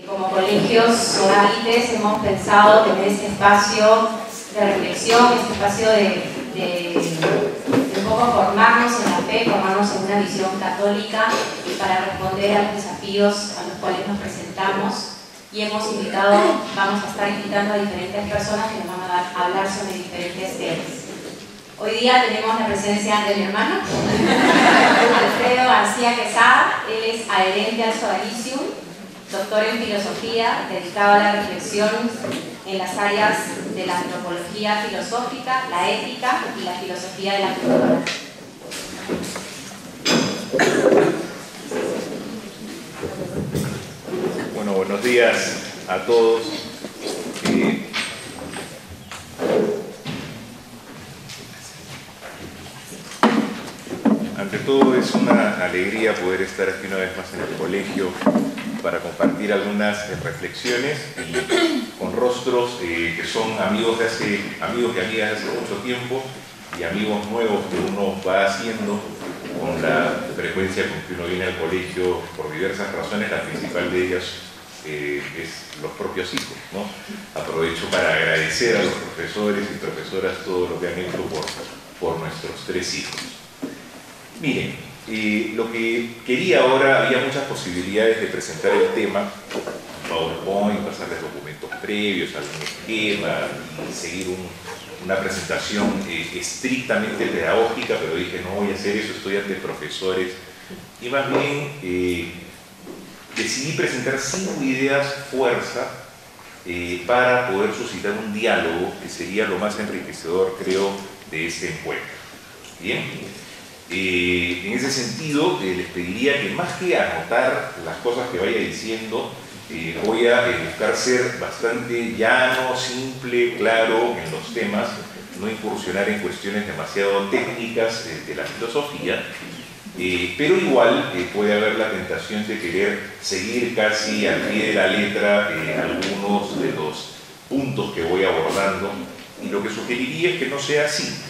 Como colegios Sodalites hemos pensado tener este espacio de reflexión, este espacio de un poco formarnos en la fe, formarnos en una visión católica para responder a los desafíos a los cuales nos presentamos. Y vamos a estar invitando a diferentes personas que nos van a hablar sobre diferentes temas. Hoy día tenemos la presencia de mi hermano, Alfredo García Quesada. Él es adherente al Sodalicium, doctor en filosofía, dedicado a la reflexión en las áreas de la antropología filosófica, la ética y la filosofía de la cultura. Bueno, buenos días a todos. Ante todo es una alegría poder estar aquí una vez más en el colegio para compartir algunas reflexiones y con rostros que son amigos y amigas de hace mucho tiempo y amigos nuevos que uno va haciendo con la frecuencia con que uno viene al colegio por diversas razones. La principal de ellas es los propios hijos, ¿no? Aprovecho para agradecer a los profesores y profesoras todo lo que han hecho por nuestros 3 hijos. Miren, lo que quería ahora, había muchas posibilidades de presentar el tema, PowerPoint, pasarles documentos previos, algún esquema y seguir una presentación estrictamente pedagógica, pero dije no voy a hacer eso, estoy ante profesores, y más bien decidí presentar 5 ideas fuerza para poder suscitar un diálogo que sería lo más enriquecedor, creo, de este encuentro. ¿Bien? En ese sentido, les pediría que más que anotar las cosas que vaya diciendo, voy a buscar ser bastante llano, simple, claro en los temas, no incursionar en cuestiones demasiado técnicas de la filosofía, pero igual puede haber la tentación de querer seguir casi al pie de la letra algunos de los puntos que voy abordando, y lo que sugeriría es que no sea así.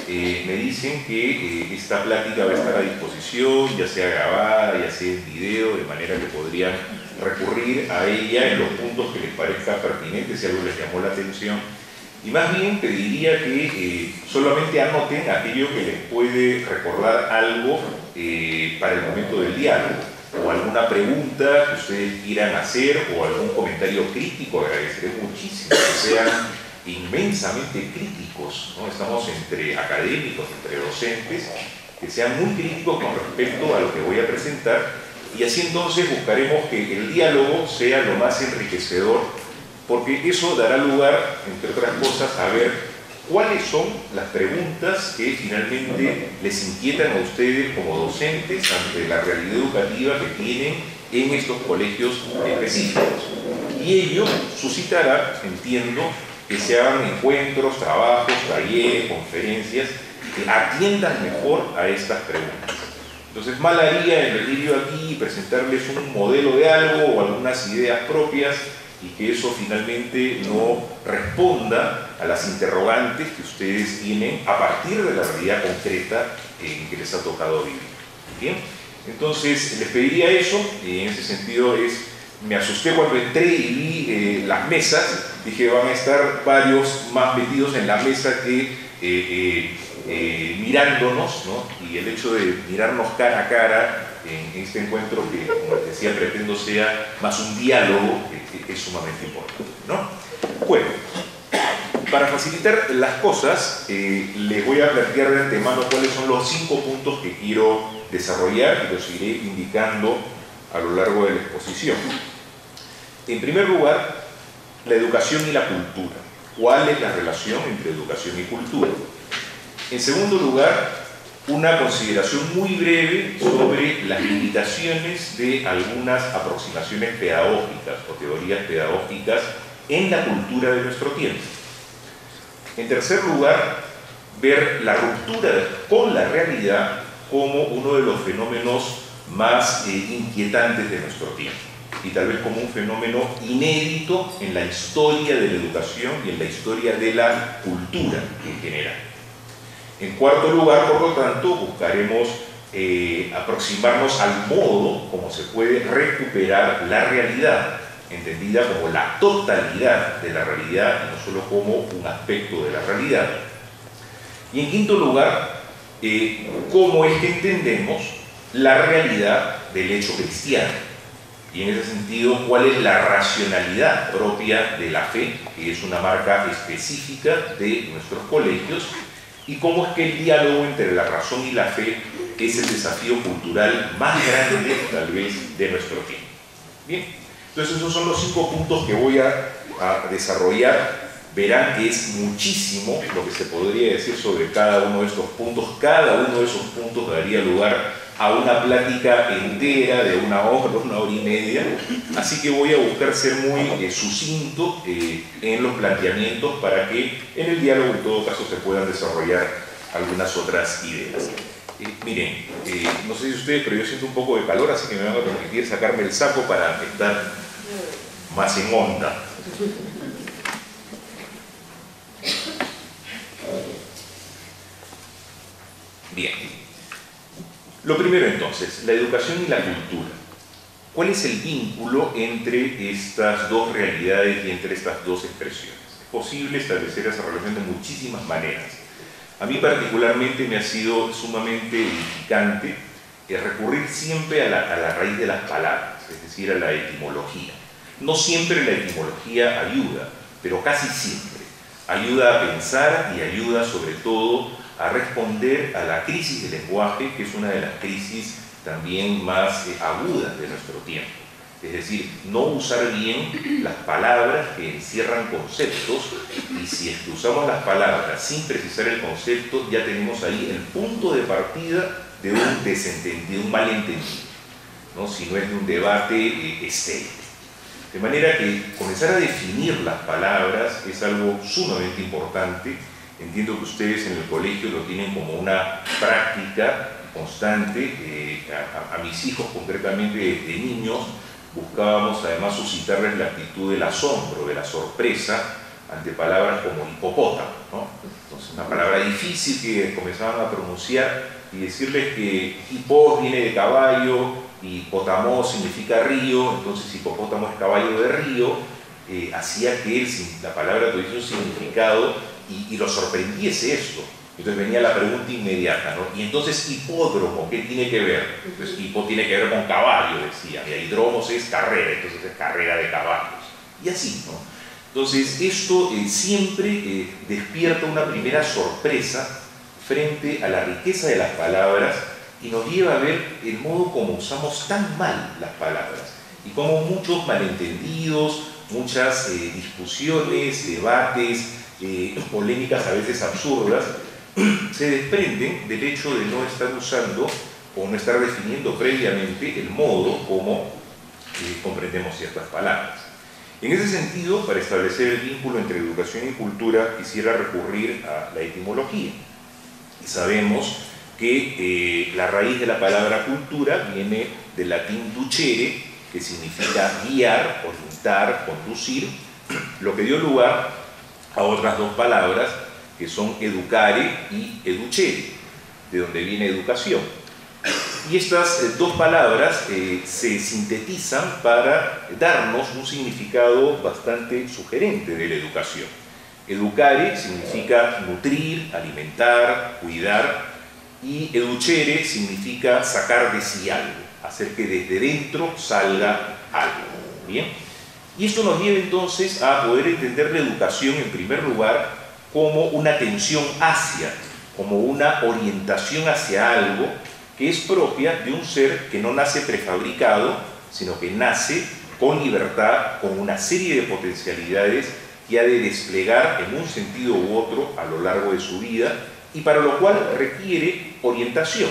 Me dicen que esta plática va a estar a disposición, ya sea grabada, ya sea en video, de manera que podrían recurrir a ella en los puntos que les parezca pertinentes si algo les llamó la atención. Y más bien pediría que solamente anoten aquello que les puede recordar algo para el momento del diálogo, o alguna pregunta que ustedes quieran hacer, o algún comentario crítico. Agradeceré muchísimo que sean inmensamente críticos, ¿no? Estamos entre académicos, entre docentes, que sean muy críticos con respecto a lo que voy a presentar, y así entonces buscaremos que el diálogo sea lo más enriquecedor, porque eso dará lugar, entre otras cosas, a ver cuáles son las preguntas que finalmente les inquietan a ustedes como docentes ante la realidad educativa que tienen en estos colegios específicos. Y ello suscitará, entiendo, que se hagan encuentros, trabajos, talleres, conferencias que atiendan mejor a estas preguntas. Entonces, mal haría en venir yo aquí y presentarles un modelo de algo o algunas ideas propias y que eso finalmente no responda a las interrogantes que ustedes tienen a partir de la realidad concreta en que les ha tocado vivir. ¿Bien? Entonces, les pediría eso, y en ese sentido me asusté cuando entré y vi las mesas. Dije, van a estar varios más metidos en la mesa que mirándonos, ¿no? Y el hecho de mirarnos cara a cara en este encuentro, que como les decía, pretendo sea más un diálogo, que es sumamente importante, ¿no? Bueno, para facilitar las cosas, les voy a plantear de antemano cuáles son los 5 puntos que quiero desarrollar y los iré indicando a lo largo de la exposición. En primer lugar, la educación y la cultura. ¿Cuál es la relación entre educación y cultura? En segundo lugar, una consideración muy breve sobre las limitaciones de algunas aproximaciones pedagógicas o teorías pedagógicas en la cultura de nuestro tiempo. En tercer lugar, ver la ruptura con la realidad como uno de los fenómenos más inquietantes de nuestro tiempo, y tal vez como un fenómeno inédito en la historia de la educación y en la historia de la cultura en general. En cuarto lugar, por lo tanto, buscaremos aproximarnos al modo como se puede recuperar la realidad entendida como la totalidad de la realidad y no solo como un aspecto de la realidad. Y en quinto lugar, cómo es que entendemos la realidad del hecho cristiano. Y en ese sentido, cuál es la racionalidad propia de la fe, que es una marca específica de nuestros colegios, y cómo es que el diálogo entre la razón y la fe es el desafío cultural más grande, tal vez, de nuestro tiempo. Bien, entonces esos son los 5 puntos que voy a desarrollar. Verán que es muchísimo lo que se podría decir sobre cada uno de estos puntos. Cada uno de esos puntos daría lugar a una plática entera de 1 hora, 1 hora y media. Así que voy a buscar ser muy sucinto en los planteamientos para que en el diálogo, en todo caso, se puedan desarrollar algunas otras ideas. Miren, no sé si ustedes, pero yo siento un poco de calor, así que me van a permitir sacarme el saco para estar más en onda. Bien. Lo primero entonces, la educación y la cultura. ¿Cuál es el vínculo entre estas dos realidades y entre estas dos expresiones? Es posible establecer esa relación de muchísimas maneras. A mí particularmente me ha sido sumamente edificante recurrir siempre a la raíz de las palabras, es decir, a la etimología. No siempre la etimología ayuda, pero casi siempre. Ayuda a pensar y ayuda sobre todo a responder a la crisis del lenguaje, que es una de las crisis también más agudas de nuestro tiempo. Es decir, no usar bien las palabras que encierran conceptos, y si es que usamos las palabras sin precisar el concepto, ya tenemos ahí el punto de partida de un desentendido, un malentendido, ¿no? Si no es de un debate estéril. De manera que comenzar a definir las palabras es algo sumamente importante. Entiendo que ustedes en el colegio lo tienen como una práctica constante. A mis hijos, concretamente de niños, buscábamos además suscitarles la actitud del asombro, de la sorpresa, ante palabras como hipopótamo, ¿no? Entonces, una palabra difícil que comenzaban a pronunciar y decirles que hipós viene de caballo, hipótamo significa río, entonces hipopótamo es caballo de río, hacía que la palabra tuviese un significado y lo sorprendiese esto. Entonces venía la pregunta inmediata, ¿no? Y entonces hipódromo, ¿qué tiene que ver? Entonces hipo tiene que ver con caballo, decían, y hidromos es carrera, entonces es carrera de caballos. Y así, ¿no? Entonces esto siempre despierta una primera sorpresa frente a la riqueza de las palabras y nos lleva a ver el modo como usamos tan mal las palabras y como muchos malentendidos, muchas discusiones, debates, polémicas a veces absurdas, se desprenden del hecho de no estar usando o no estar definiendo previamente el modo como comprendemos ciertas palabras. En ese sentido, para establecer el vínculo entre educación y cultura, quisiera recurrir a la etimología. Y sabemos que la raíz de la palabra cultura viene del latín ducere, que significa guiar, orientar, conducir, lo que dio lugar a otras 2 palabras que son educare y educere, de donde viene educación. Y estas 2 palabras se sintetizan para darnos un significado bastante sugerente de la educación. Educare significa nutrir, alimentar, cuidar, y educere significa sacar de sí algo, hacer que desde dentro salga algo. ¿Bien? Y esto nos lleva entonces a poder entender la educación en primer lugar como una atención hacia, como una orientación hacia algo que es propia de un ser que no nace prefabricado, sino que nace con libertad, con una serie de potencialidades que ha de desplegar en un sentido u otro a lo largo de su vida y para lo cual requiere orientación,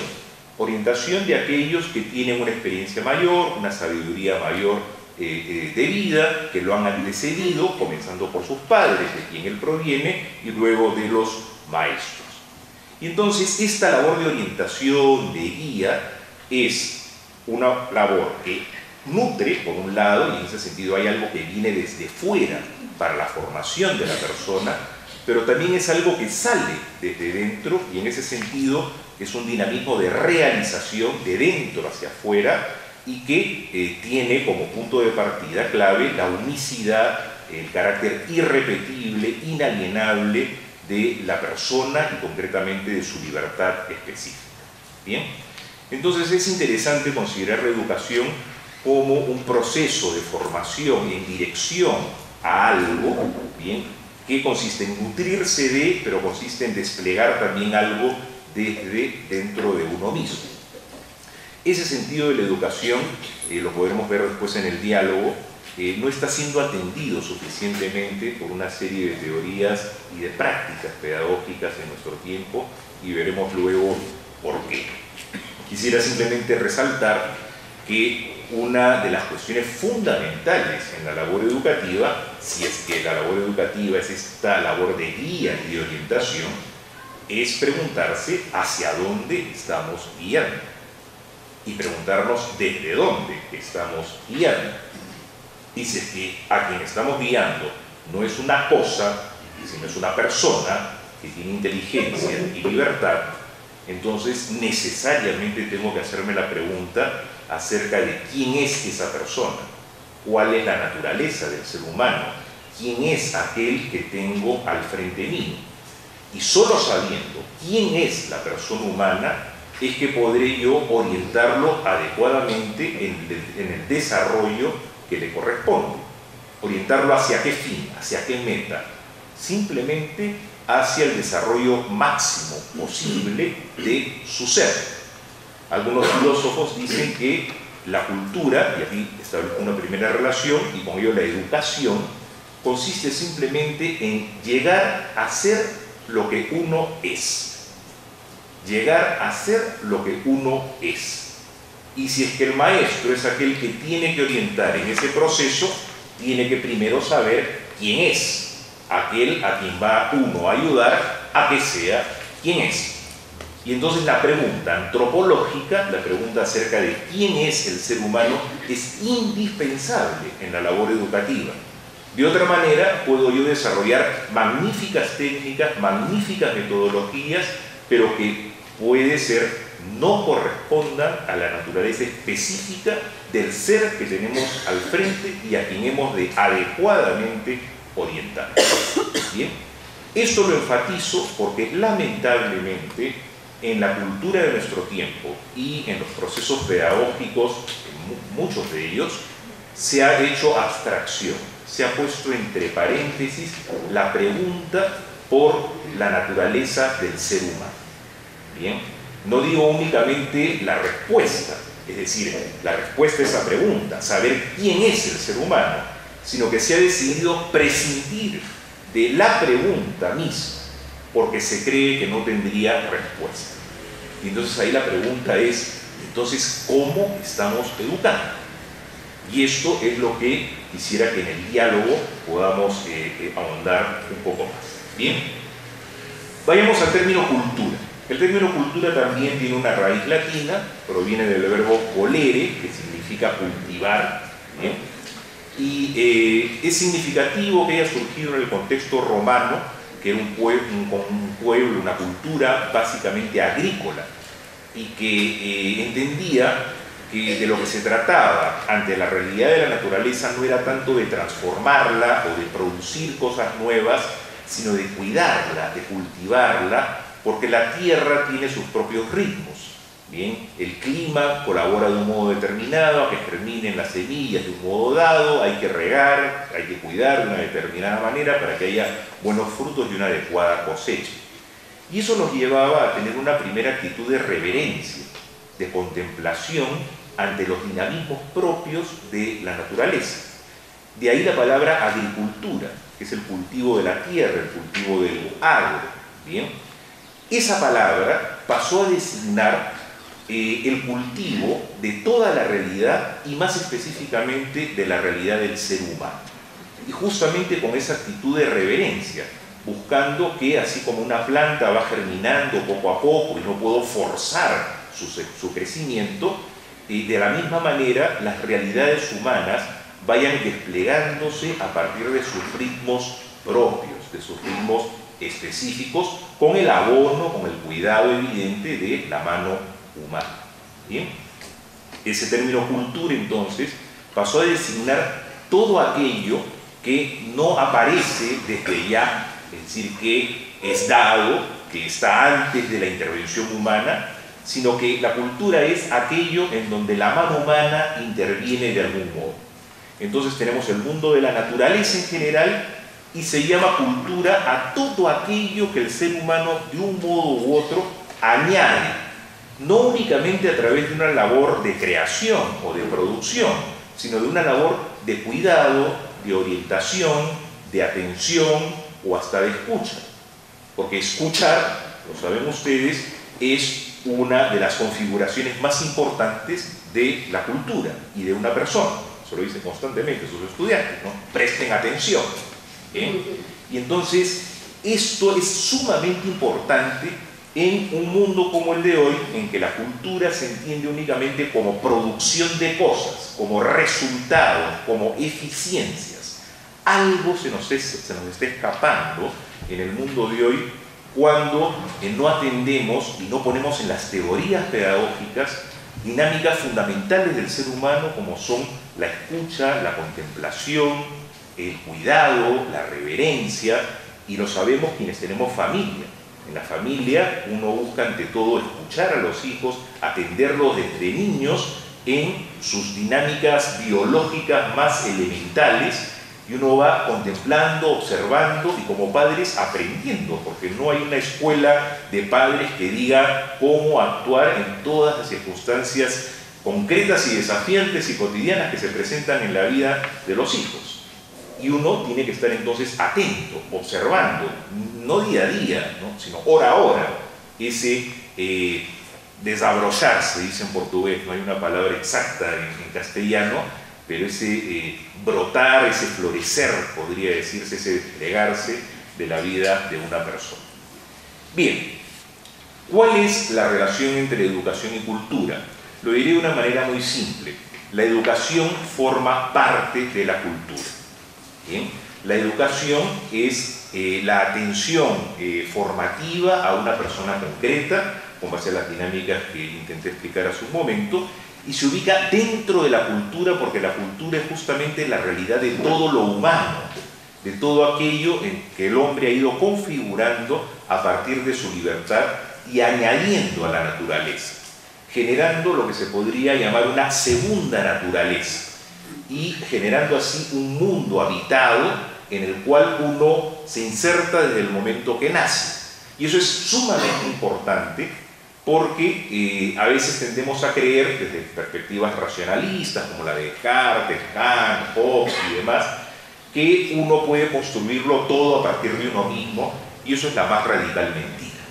orientación de aquellos que tienen una experiencia mayor, una sabiduría mayor de vida, que lo han antecedido, comenzando por sus padres, de quien él proviene, y luego de los maestros. Y entonces esta labor de orientación, de guía, es una labor que nutre, por un lado, y en ese sentido hay algo que viene desde fuera para la formación de la persona, pero también es algo que sale desde dentro, y en ese sentido es un dinamismo de realización de dentro hacia afuera, y que tiene como punto de partida clave la unicidad, el carácter irrepetible, inalienable de la persona y concretamente de su libertad específica. ¿Bien? Entonces es interesante considerar la educación como un proceso de formación en dirección a algo, ¿bien?, que consiste en nutrirse de, pero consiste en desplegar también algo desde dentro de uno mismo. Ese sentido de la educación, lo podremos ver después en el diálogo, no está siendo atendido suficientemente por una serie de teorías y de prácticas pedagógicas en nuestro tiempo, y veremos luego por qué. Quisiera simplemente resaltar que una de las cuestiones fundamentales en la labor educativa, si es que la labor educativa es esta labor de guía y de orientación, es preguntarse hacia dónde estamos guiando y preguntarnos desde dónde estamos guiando. Y si es que a quien estamos guiando no es una cosa, sino es una persona que tiene inteligencia y libertad, entonces necesariamente tengo que hacerme la pregunta acerca de quién es esa persona, cuál es la naturaleza del ser humano, quién es aquel que tengo al frente mío. Y solo sabiendo quién es la persona humana es que podré yo orientarlo adecuadamente en el desarrollo que le corresponde. Orientarlo hacia qué fin, hacia qué meta. Simplemente hacia el desarrollo máximo posible de su ser. Algunos filósofos dicen que la cultura, y aquí establezco una primera relación, y con ello la educación, consiste simplemente en llegar a ser lo que uno es. Llegar a ser lo que uno es. Y si es que el maestro es aquel que tiene que orientar en ese proceso, tiene que primero saber quién es aquel a quien va uno a ayudar a que sea quien es. Y entonces la pregunta antropológica, la pregunta acerca de quién es el ser humano, es indispensable en la labor educativa. De otra manera, puedo yo desarrollar magníficas técnicas, magníficas metodologías, pero que puede ser no correspondan a la naturaleza específica del ser que tenemos al frente y a quien hemos de adecuadamente orientar. Bien, esto lo enfatizo porque lamentablemente en la cultura de nuestro tiempo y en los procesos pedagógicos, en muchos de ellos, se ha hecho abstracción, se ha puesto entre paréntesis la pregunta por la naturaleza del ser humano. Bien, no digo únicamente la respuesta, es decir, la respuesta a esa pregunta, saber quién es el ser humano, sino que se ha decidido prescindir de la pregunta misma, porque se cree que no tendría respuesta. Y entonces ahí la pregunta es, entonces, ¿cómo estamos educando? Y esto es lo que quisiera que en el diálogo podamos ahondar un poco más. Bien, vayamos al término cultura. El término cultura también tiene una raíz latina, proviene del verbo volere, que significa cultivar. ¿Bien? Y es significativo que haya surgido en el contexto romano, que era un pueblo, una cultura básicamente agrícola, y que entendía que de lo que se trataba ante la realidad de la naturaleza no era tanto de transformarla o de producir cosas nuevas, sino de cuidarla, de cultivarla, porque la tierra tiene sus propios ritmos. Bien, el clima colabora de un modo determinado a que germinen las semillas de un modo dado, hay que regar, hay que cuidar de una determinada manera para que haya buenos frutos y una adecuada cosecha. Y eso nos llevaba a tener una primera actitud de reverencia, de contemplación ante los dinamismos propios de la naturaleza. De ahí la palabra agricultura, que es el cultivo de la tierra, el cultivo del agro. Bien, esa palabra pasó a designar el cultivo de toda la realidad y más específicamente de la realidad del ser humano. Y justamente con esa actitud de reverencia, buscando que así como una planta va germinando poco a poco y no puedo forzar su crecimiento, de la misma manera las realidades humanas vayan desplegándose a partir de sus ritmos propios, de sus ritmos específicos, con el abono, con el cuidado evidente de la mano humana. ¿Bien? Ese término cultura, entonces, pasó a designar todo aquello que no aparece desde ya, es decir, que es dado, que está antes de la intervención humana, sino que la cultura es aquello en donde la mano humana interviene de algún modo. Entonces tenemos el mundo de la naturaleza en general y se llama cultura a todo aquello que el ser humano de un modo u otro añade, no únicamente a través de una labor de creación o de producción, sino de una labor de cuidado, de orientación, de atención o hasta de escucha. Porque escuchar, lo saben ustedes, es una de las configuraciones más importantes de la cultura y de una persona. Eso lo dicen constantemente sus estudiantes, ¿no? Presten atención. Y entonces, esto es sumamente importante en un mundo como el de hoy, en que la cultura se entiende únicamente como producción de cosas, como resultados, como eficiencias. Algo se nos está escapando en el mundo de hoy cuando no atendemos y no ponemos en las teorías pedagógicas dinámicas fundamentales del ser humano, como son la escucha, la contemplación, el cuidado, la reverencia, y lo sabemos quienes tenemos familia. En la familia uno busca ante todo escuchar a los hijos, atenderlos desde niños en sus dinámicas biológicas más elementales, y uno va contemplando, observando y como padres aprendiendo, porque no hay una escuela de padres que diga cómo actuar en todas las circunstancias concretas y desafiantes y cotidianas que se presentan en la vida de los hijos. Y uno tiene que estar entonces atento, observando, no día a día, ¿no?, sino hora a hora, ese desabrocharse, dice en portugués, no hay una palabra exacta en castellano, pero ese brotar, ese florecer, podría decirse, ese desplegarse de la vida de una persona. Bien, ¿cuál es la relación entre educación y cultura? Lo diré de una manera muy simple. La educación forma parte de la cultura. ¿Bien? La educación es la atención formativa a una persona concreta, con base a las dinámicas que intenté explicar hace un momento, y se ubica dentro de la cultura porque la cultura es justamente la realidad de todo lo humano, de todo aquello en que el hombre ha ido configurando a partir de su libertad y añadiendo a la naturaleza, generando lo que se podría llamar una segunda naturaleza y generando así un mundo habitado en el cual uno se inserta desde el momento que nace. Y eso es sumamente importante porque a veces tendemos a creer desde perspectivas racionalistas como la de Descartes, Kant, Hobbes y demás, que uno puede construirlo todo a partir de uno mismo, y eso es la más radical mentira.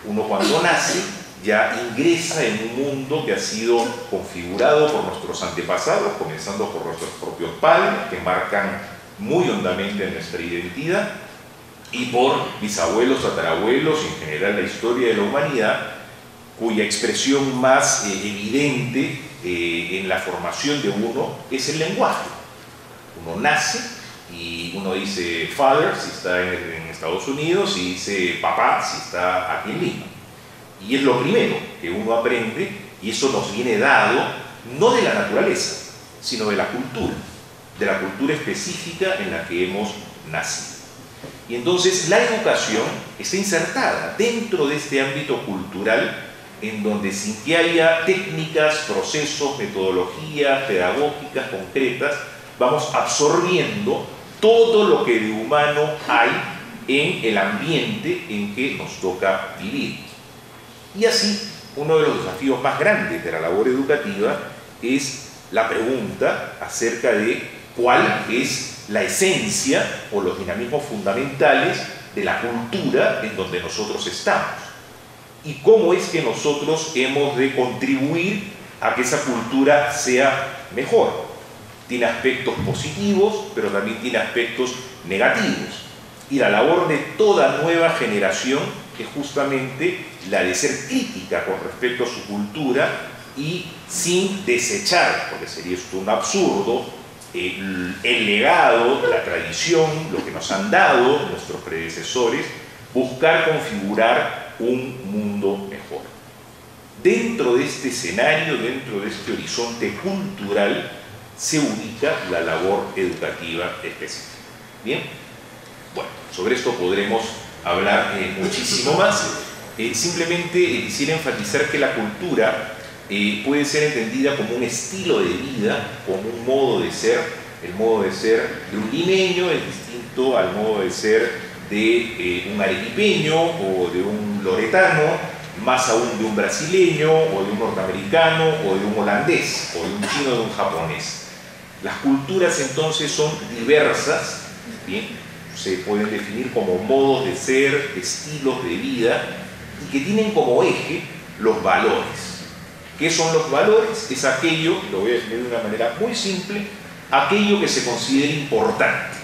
Uno cuando nace ya ingresa en un mundo que ha sido configurado por nuestros antepasados, comenzando por nuestros propios padres, que marcan muy hondamente nuestra identidad, y por bisabuelos, tatarabuelos y en general la historia de la humanidad, cuya expresión más evidente en la formación de uno es el lenguaje. Uno nace y uno dice father si está en Estados Unidos y dice papá si está aquí en Lima. Y es lo primero que uno aprende, y eso nos viene dado no de la naturaleza, sino de la cultura específica en la que hemos nacido. Y entonces la educación está insertada dentro de este ámbito cultural, en donde sin que haya técnicas, procesos, metodologías pedagógicas concretas, vamos absorbiendo todo lo que de humano hay en el ambiente en que nos toca vivir. Y así, uno de los desafíos más grandes de la labor educativa es la pregunta acerca de cuál es la esencia o los dinamismos fundamentales de la cultura en donde nosotros estamos. Y cómo es que nosotros hemos de contribuir a que esa cultura sea mejor. Tiene aspectos positivos, pero también tiene aspectos negativos. Y la labor de toda nueva generación es justamente la de ser crítica con respecto a su cultura y sin desechar, porque sería esto un absurdo, el legado, la tradición, lo que nos han dado nuestros predecesores, buscar configurar un mundo mejor. Dentro de este escenario, dentro de este horizonte cultural, se ubica la labor educativa específica. Bien, bueno, sobre esto podremos hablar muchísimo más. Simplemente quisiera enfatizar que la cultura puede ser entendida como un estilo de vida, como un modo de ser. El modo de ser de un limeño es distinto al modo de ser de un arequipeño o de un loretano, más aún de un brasileño o de un norteamericano o de un holandés o de un chino o de un japonés. Las culturas entonces son diversas, ¿bien? Se pueden definir como modos de ser, estilos de vida, y que tienen como eje los valores. ¿Qué son los valores? Es aquello, lo voy a definir de una manera muy simple, aquello que se considera importante,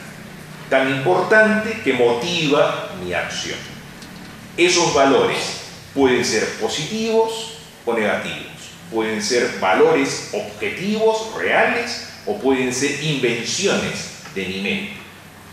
tan importante que motiva mi acción. Esos valores pueden ser positivos o negativos, pueden ser valores objetivos, reales, o pueden ser invenciones de mi mente,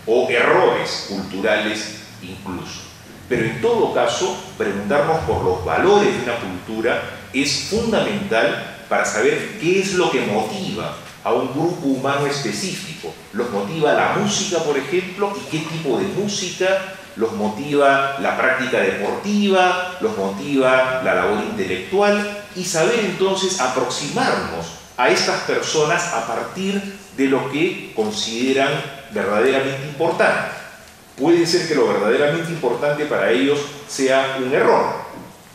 o errores culturales incluso. Pero en todo caso, preguntarnos por los valores de una cultura es fundamental para saber qué es lo que motiva a un grupo humano específico. Los motiva la música, por ejemplo, y qué tipo de música, los motiva la práctica deportiva, los motiva la labor intelectual, y saber entonces aproximarnos a estas personas a partir de lo que consideran verdaderamente importante. Puede ser que lo verdaderamente importante para ellos sea un error,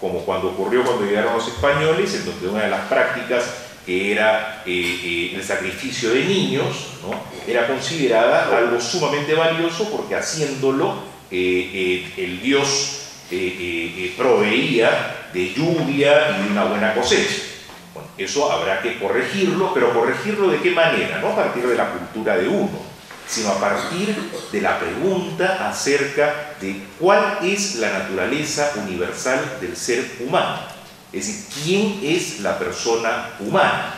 como cuando ocurrió cuando llegaron los españoles, en donde una de las prácticas, que era el sacrificio de niños, ¿no?, era considerada algo sumamente valioso, porque haciéndolo el Dios proveía de lluvia y de una buena cosecha. Bueno, eso habrá que corregirlo, pero ¿corregirlo de qué manera? No a partir de la cultura de uno, sino a partir de la pregunta acerca de cuál es la naturaleza universal del ser humano. Es decir, ¿quién es la persona humana?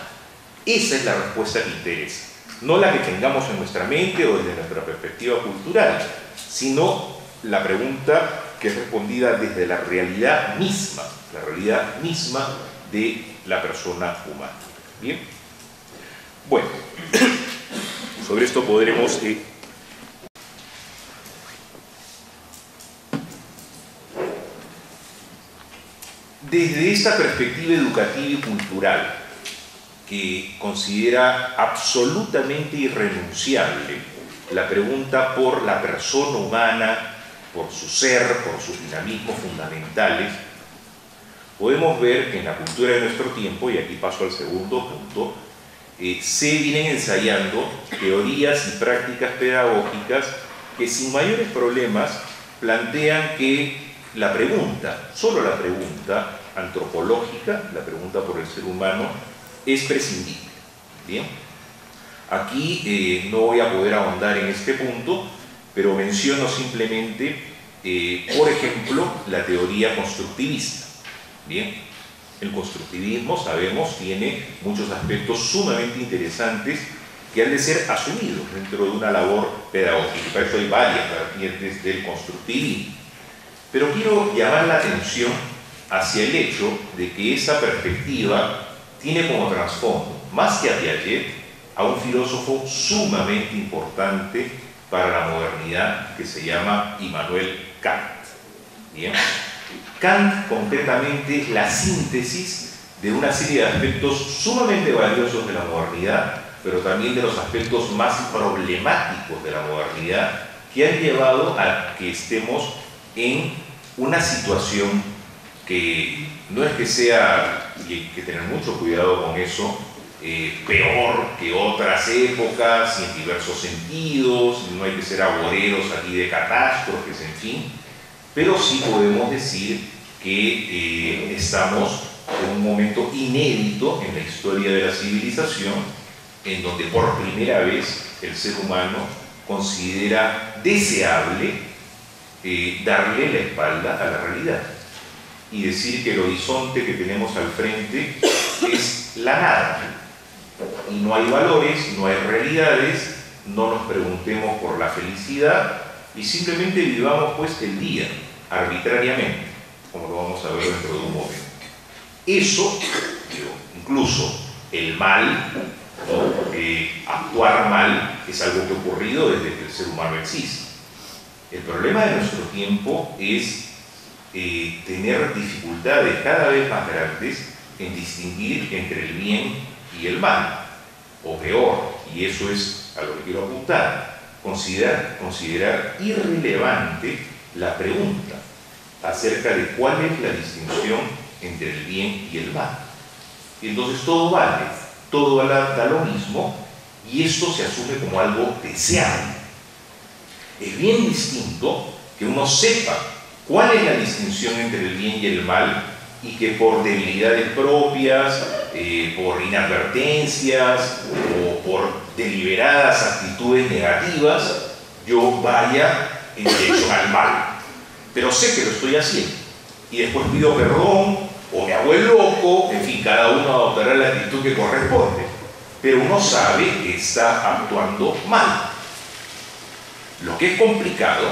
Esa es la respuesta que interesa. No la que tengamos en nuestra mente o desde nuestra perspectiva cultural, sino la pregunta que es respondida desde la realidad misma de la persona humana. ¿Bien? Bueno, sobre esto podremos desde esta perspectiva educativa y cultural, que considera absolutamente irrenunciable la pregunta por la persona humana, por su ser, por sus dinamismos fundamentales, podemos ver que en la cultura de nuestro tiempo, y aquí paso al segundo punto, se vienen ensayando teorías y prácticas pedagógicas que sin mayores problemas plantean que la pregunta, solo la pregunta antropológica, la pregunta por el ser humano, es prescindible. Bien, aquí no voy a poder ahondar en este punto, pero menciono simplemente, por ejemplo, la teoría constructivista. Bien, el constructivismo, sabemos, tiene muchos aspectos sumamente interesantes que han de ser asumidos dentro de una labor pedagógica. Para eso hay varias vertientes del constructivismo. Pero quiero llamar la atención hacia el hecho de que esa perspectiva tiene como trasfondo, más que a Piaget, a un filósofo sumamente importante para la modernidad que se llama Immanuel Kant. Bien, Kant concretamente es la síntesis de una serie de aspectos sumamente valiosos de la modernidad, pero también de los aspectos más problemáticos de la modernidad, que han llevado a que estemos en una situación que no es que sea, y hay que tener mucho cuidado con eso, peor que otras épocas y en diversos sentidos, no hay que ser agoreros aquí de catástrofes, en fin, pero sí podemos decir que estamos en un momento inédito en la historia de la civilización, en donde por primera vez el ser humano considera deseable darle la espalda a la realidad y decir que el horizonte que tenemos al frente es la nada, y no hay valores, no hay realidades, no nos preguntemos por la felicidad y simplemente vivamos pues el día arbitrariamente, como lo vamos a ver dentro de un momento. Eso, incluso el mal, ¿no? Actuar mal es algo que ha ocurrido desde que el ser humano existe. El problema de nuestro tiempo es tener dificultades cada vez más grandes en distinguir entre el bien y el mal, o peor, y eso es a lo que quiero apuntar, considerar irrelevante la pregunta acerca de cuál es la distinción entre el bien y el mal. Y entonces todo vale, todo da lo mismo, y esto se asume como algo deseable. Es bien distinto que uno sepa cuál es la distinción entre el bien y el mal y que por debilidades propias, por inadvertencias o por deliberadas actitudes negativas, yo vaya en dirección al mal. Pero sé que lo estoy haciendo y después pido perdón o me hago el loco, en fin, cada uno adoptará la actitud que corresponde, pero uno sabe que está actuando mal. Lo que es complicado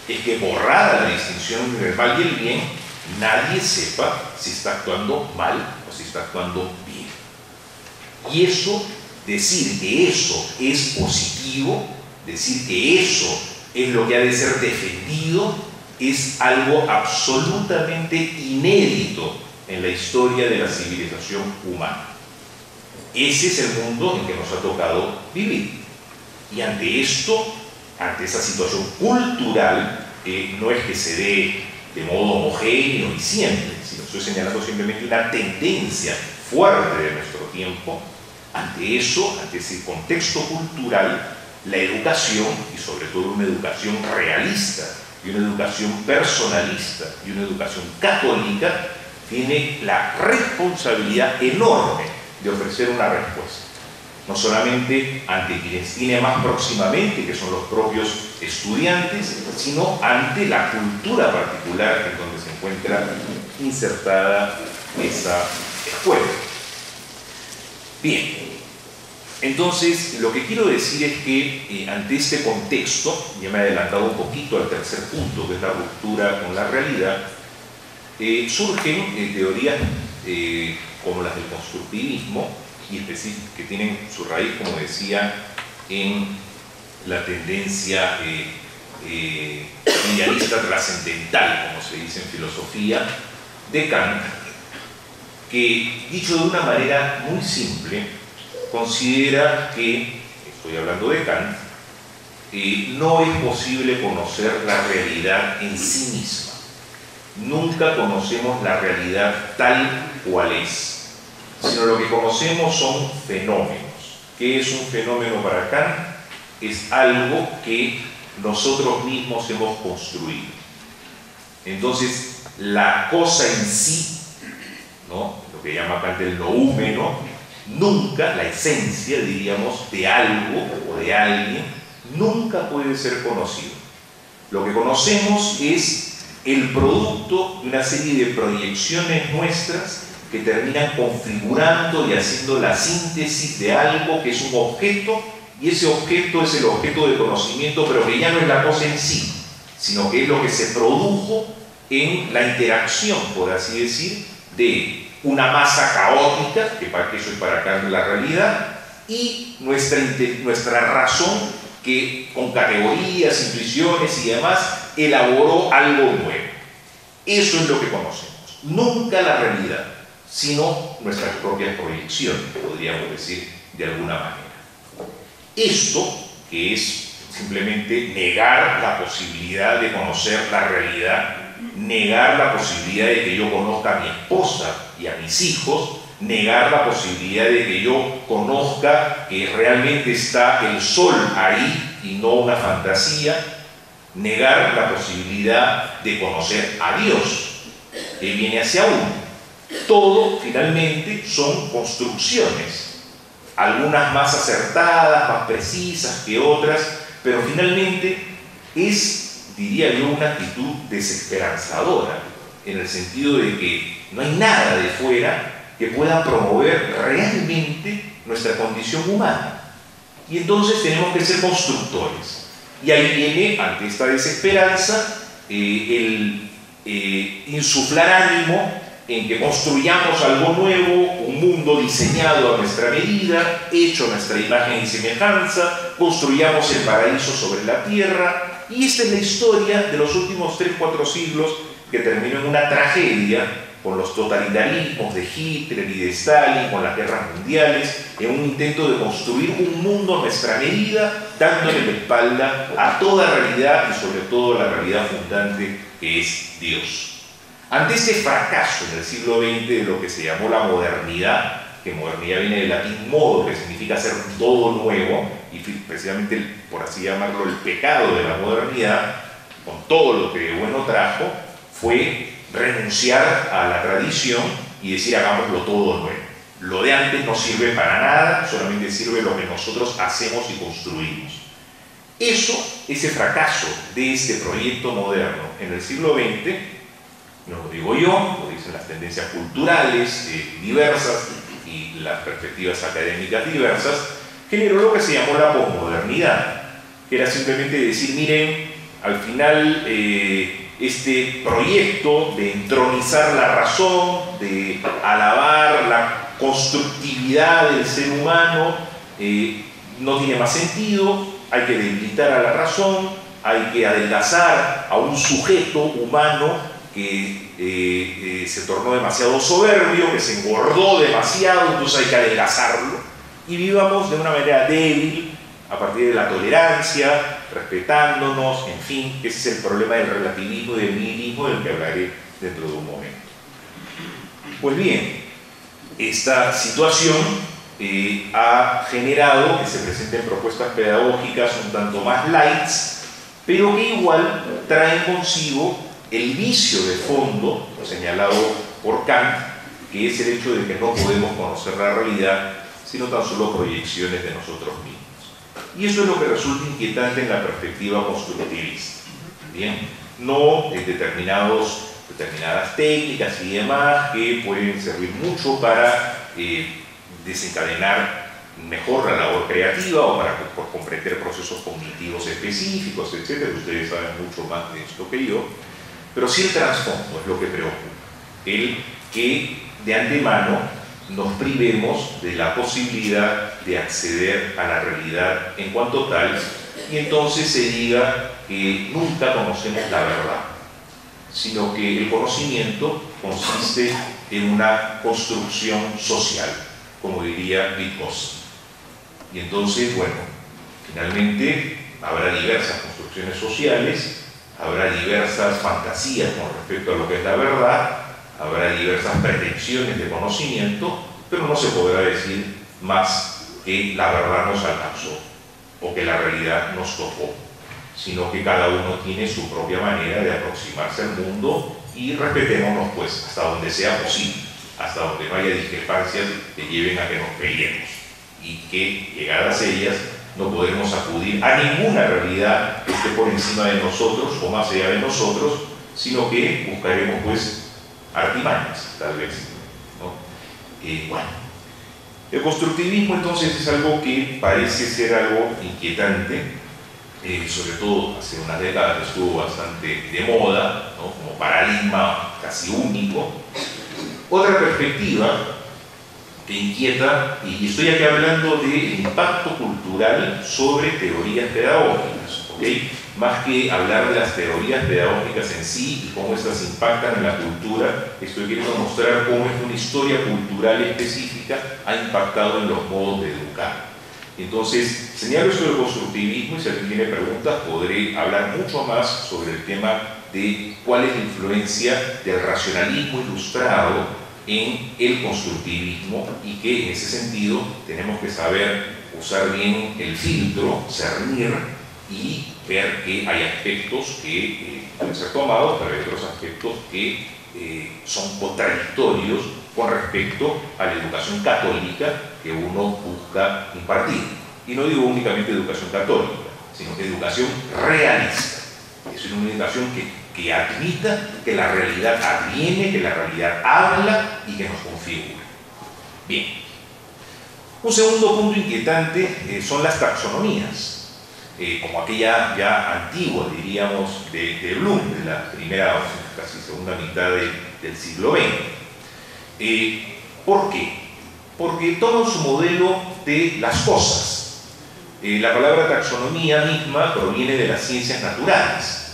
es que, borrada la distinción entre el mal y el bien, nadie sepa si está actuando mal o si está actuando bien. Y eso, decir que eso es positivo, decir que eso es lo que ha de ser defendido, es algo absolutamente inédito en la historia de la civilización humana. Ese es el mundo en que nos ha tocado vivir. Y ante esto, ante esa situación cultural, no es que se dé de modo homogéneo y siempre, sino estoy señalando simplemente una tendencia fuerte de nuestro tiempo. Ante eso, ante ese contexto cultural, la educación, y sobre todo una educación realista, y una educación personalista, y una educación católica, tiene la responsabilidad enorme de ofrecer una respuesta. No solamente ante quienes tiene más próximamente, que son los propios estudiantes, sino ante la cultura particular en donde se encuentra insertada esa escuela. Bien, entonces lo que quiero decir es que ante este contexto, ya me he adelantado un poquito al tercer punto, que es la ruptura con la realidad, surgen teorías como las del constructivismo, y que tienen su raíz, como decía, en la tendencia idealista trascendental, como se dice en filosofía, de Kant, que, dicho de una manera muy simple, considera que, estoy hablando de Kant, no es posible conocer la realidad en sí misma. Nunca conocemos la realidad tal cual es, sino lo que conocemos son fenómenos. ¿Qué es un fenómeno para Kant? Es algo que nosotros mismos hemos construido. Entonces, la cosa en sí, ¿no?, lo que llama Kant el noúmeno, nunca, la esencia, diríamos, de algo o de alguien, nunca puede ser conocido. Lo que conocemos es el producto de una serie de proyecciones nuestras que terminan configurando y haciendo la síntesis de algo que es un objeto, y ese objeto es el objeto de conocimiento, pero que ya no es la cosa en sí, sino que es lo que se produjo en la interacción, por así decir, de una masa caótica, que eso es para Kant la realidad, y nuestra razón, que con categorías, intuiciones y demás, elaboró algo nuevo. Eso es lo que conocemos. Nunca la realidad, sino nuestras propias proyecciones, podríamos decir de alguna manera. Esto, que es simplemente negar la posibilidad de conocer la realidad, negar la posibilidad de que yo conozca a mi esposa y a mis hijos, negar la posibilidad de que yo conozca que realmente está el sol ahí y no una fantasía, negar la posibilidad de conocer a Dios, que viene hacia uno. Todo, finalmente, son construcciones, algunas más acertadas, más precisas que otras, pero finalmente es, diría yo, una actitud desesperanzadora, en el sentido de que no hay nada de fuera que pueda promover realmente nuestra condición humana. Y entonces tenemos que ser constructores. Y ahí viene, ante esta desesperanza, el insuflar ánimo en que construyamos algo nuevo, un mundo diseñado a nuestra medida, hecho a nuestra imagen y semejanza, construyamos el paraíso sobre la tierra, y esta es la historia de los últimos 3-4 siglos que terminó en una tragedia con los totalitarismos de Hitler y de Stalin, con las guerras mundiales, en un intento de construir un mundo a nuestra medida, dándole la espalda a toda realidad y sobre todo a la realidad fundante que es Dios. Ante este fracaso en el siglo XX de lo que se llamó la modernidad, que modernidad viene del latín modo, que significa hacer todo nuevo, y precisamente, por así llamarlo, el pecado de la modernidad, con todo lo que de bueno trajo, fue renunciar a la tradición y decir hagámoslo todo nuevo. Lo de antes no sirve para nada, solamente sirve lo que nosotros hacemos y construimos. Ese fracaso de este proyecto moderno en el siglo XX, no lo digo yo, lo dicen las tendencias culturales diversas y las perspectivas académicas diversas, generó lo que se llamó la posmodernidad, que era simplemente decir, miren, al final este proyecto de entronizar la razón, de alabar la constructividad del ser humano, no tiene más sentido, hay que debilitar a la razón, hay que adelgazar a un sujeto humano que se tornó demasiado soberbio, que se engordó demasiado, entonces hay que adelgazarlo, y vivamos de una manera débil, a partir de la tolerancia, respetándonos, en fin, ese es el problema del relativismo y del nihilismo del que hablaré dentro de un momento. Pues bien, esta situación ha generado que se presenten propuestas pedagógicas un tanto más lights, pero que igual traen consigo el vicio de fondo señalado por Kant, que es el hecho de que no podemos conocer la realidad, sino tan solo proyecciones de nosotros mismos. Y eso es lo que resulta inquietante en la perspectiva constructivista. Bien, no determinadas técnicas y demás que pueden servir mucho para desencadenar mejor la labor creativa o para comprender procesos cognitivos específicos, etc. Ustedes saben mucho más de esto que yo, pero sí el trasfondo es lo que preocupa, el que de antemano nos privemos de la posibilidad de acceder a la realidad en cuanto tal, y entonces se diga que nunca conocemos la verdad, sino que el conocimiento consiste en una construcción social, como diría Vygotsky. Y entonces, bueno, finalmente habrá diversas construcciones sociales, habrá diversas fantasías con respecto a lo que es la verdad, habrá diversas pretensiones de conocimiento, pero no se podrá decir más que la verdad nos alcanzó o que la realidad nos tocó, sino que cada uno tiene su propia manera de aproximarse al mundo, y respetémonos pues hasta donde sea posible, hasta donde no haya discrepancias que lleven a que nos peleemos, y que llegadas ellas no podremos acudir a ninguna realidad que esté por encima de nosotros o más allá de nosotros, sino que buscaremos pues artimañas, tal vez, ¿no? Bueno, el constructivismo entonces es algo que parece ser algo inquietante, sobre todo hace unas décadas estuvo bastante de moda, ¿no? Como paradigma casi único. Otra perspectiva que inquieta, y estoy aquí hablando del impacto cultural sobre teorías pedagógicas, ¿ok? Más que hablar de las teorías pedagógicas en sí y cómo estas impactan en la cultura, estoy queriendo mostrar cómo es que una historia cultural específica ha impactado en los modos de educar. Entonces, señalo esto del constructivismo, y si alguien tiene preguntas podré hablar mucho más sobre el tema de cuál es la influencia del racionalismo ilustrado en el constructivismo, y que en ese sentido tenemos que saber usar bien el filtro, cernir y ver que hay aspectos que pueden ser tomados, pero hay otros aspectos que son contradictorios con respecto a la educación católica que uno busca impartir. Y no digo únicamente educación católica, sino educación realista. Es una educación que admita que la realidad adviene, que la realidad habla y que nos configura. Bien. Un segundo punto inquietante son las taxonomías. Como aquella ya antigua, diríamos, de Bloom, de la primera o casi segunda mitad del siglo XX. ¿Por qué? Porque toma su modelo de las cosas. La palabra taxonomía misma proviene de las ciencias naturales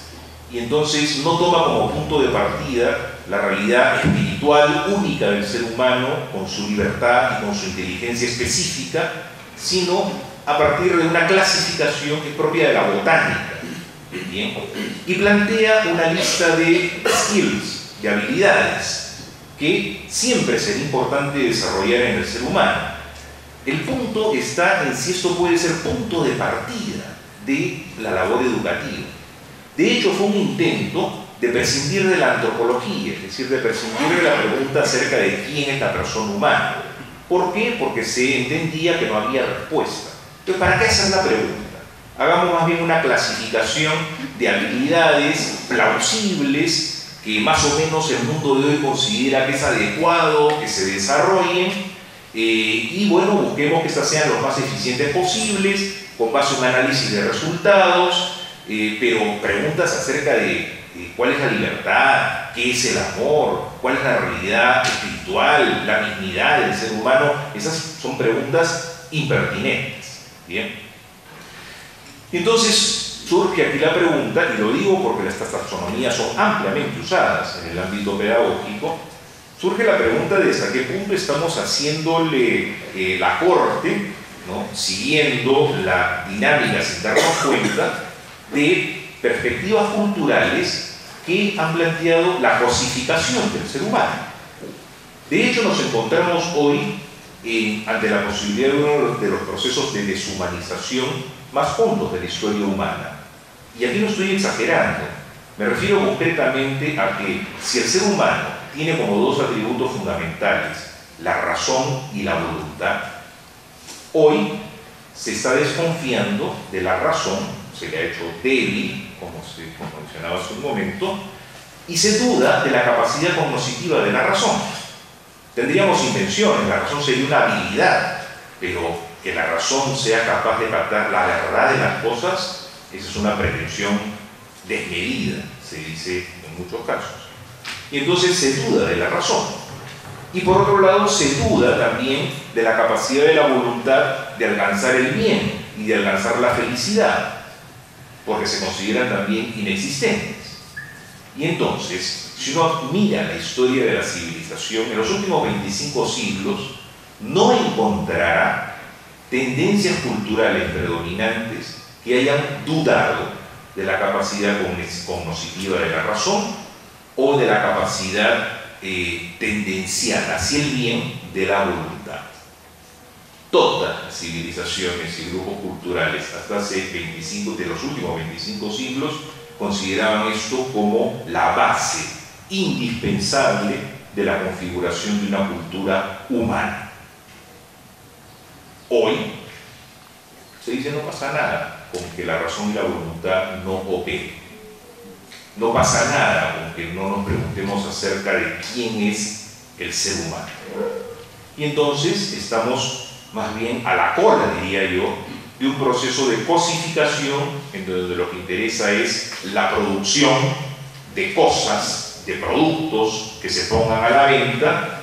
y entonces no toma como punto de partida la realidad espiritual única del ser humano con su libertad y con su inteligencia específica, sino a partir de una clasificación que es propia de la botánica. Bien. Y plantea una lista de skills, de habilidades, que siempre será importante desarrollar en el ser humano. El punto está en si esto puede ser punto de partida de la labor educativa. De hecho, fue un intento de prescindir de la antropología, es decir, de prescindir de la pregunta acerca de quién es la persona humana. ¿Por qué? Porque se entendía que no había respuesta. Entonces, ¿para qué hacer la pregunta? Hagamos más bien una clasificación de habilidades plausibles que más o menos el mundo de hoy considera que es adecuado que se desarrollen y bueno, busquemos que estas sean lo más eficientes posibles con base a un análisis de resultados, pero preguntas acerca de cuál es la libertad, qué es el amor, cuál es la realidad espiritual, la dignidad del ser humano, esas son preguntas impertinentes. Bien. Entonces surge aquí la pregunta, y lo digo porque estas taxonomías son ampliamente usadas en el ámbito pedagógico, surge la pregunta de hasta qué punto estamos haciéndole la corte, ¿no?, siguiendo la dinámica sin darnos cuenta de perspectivas culturales que han planteado la cosificación del ser humano. De hecho, nos encontramos hoy ante la posibilidad de uno de los procesos de deshumanización más hondos de la historia humana. Y aquí no estoy exagerando, me refiero concretamente a que si el ser humano tiene como dos atributos fundamentales, la razón y la voluntad, hoy se está desconfiando de la razón, se le ha hecho débil, como mencionaba hace un momento, y se duda de la capacidad cognoscitiva de la razón. Tendríamos intenciones, la razón sería una habilidad, pero que la razón sea capaz de captar la verdad de las cosas, esa es una pretensión desmedida, se dice en muchos casos. Y entonces se duda de la razón. Y por otro lado, se duda también de la capacidad de la voluntad de alcanzar el bien y de alcanzar la felicidad, porque se consideran también inexistentes. Y entonces, si uno mira la historia de la civilización, en los últimos 25 siglos, no encontrará tendencias culturales predominantes que hayan dudado de la capacidad cognoscitiva de la razón o de la capacidad tendencial hacia el bien de la voluntad. Todas las civilizaciones y grupos culturales hasta hace de los últimos 25 siglos consideraban esto como la base indispensable de la configuración de una cultura humana. Hoy se dice no pasa nada con que la razón y la voluntad no operen. No pasa nada con que no nos preguntemos acerca de quién es el ser humano. Y entonces estamos más bien a la cola, diría yo, de un proceso de cosificación en donde lo que interesa es la producción de cosas, de productos que se pongan a la venta.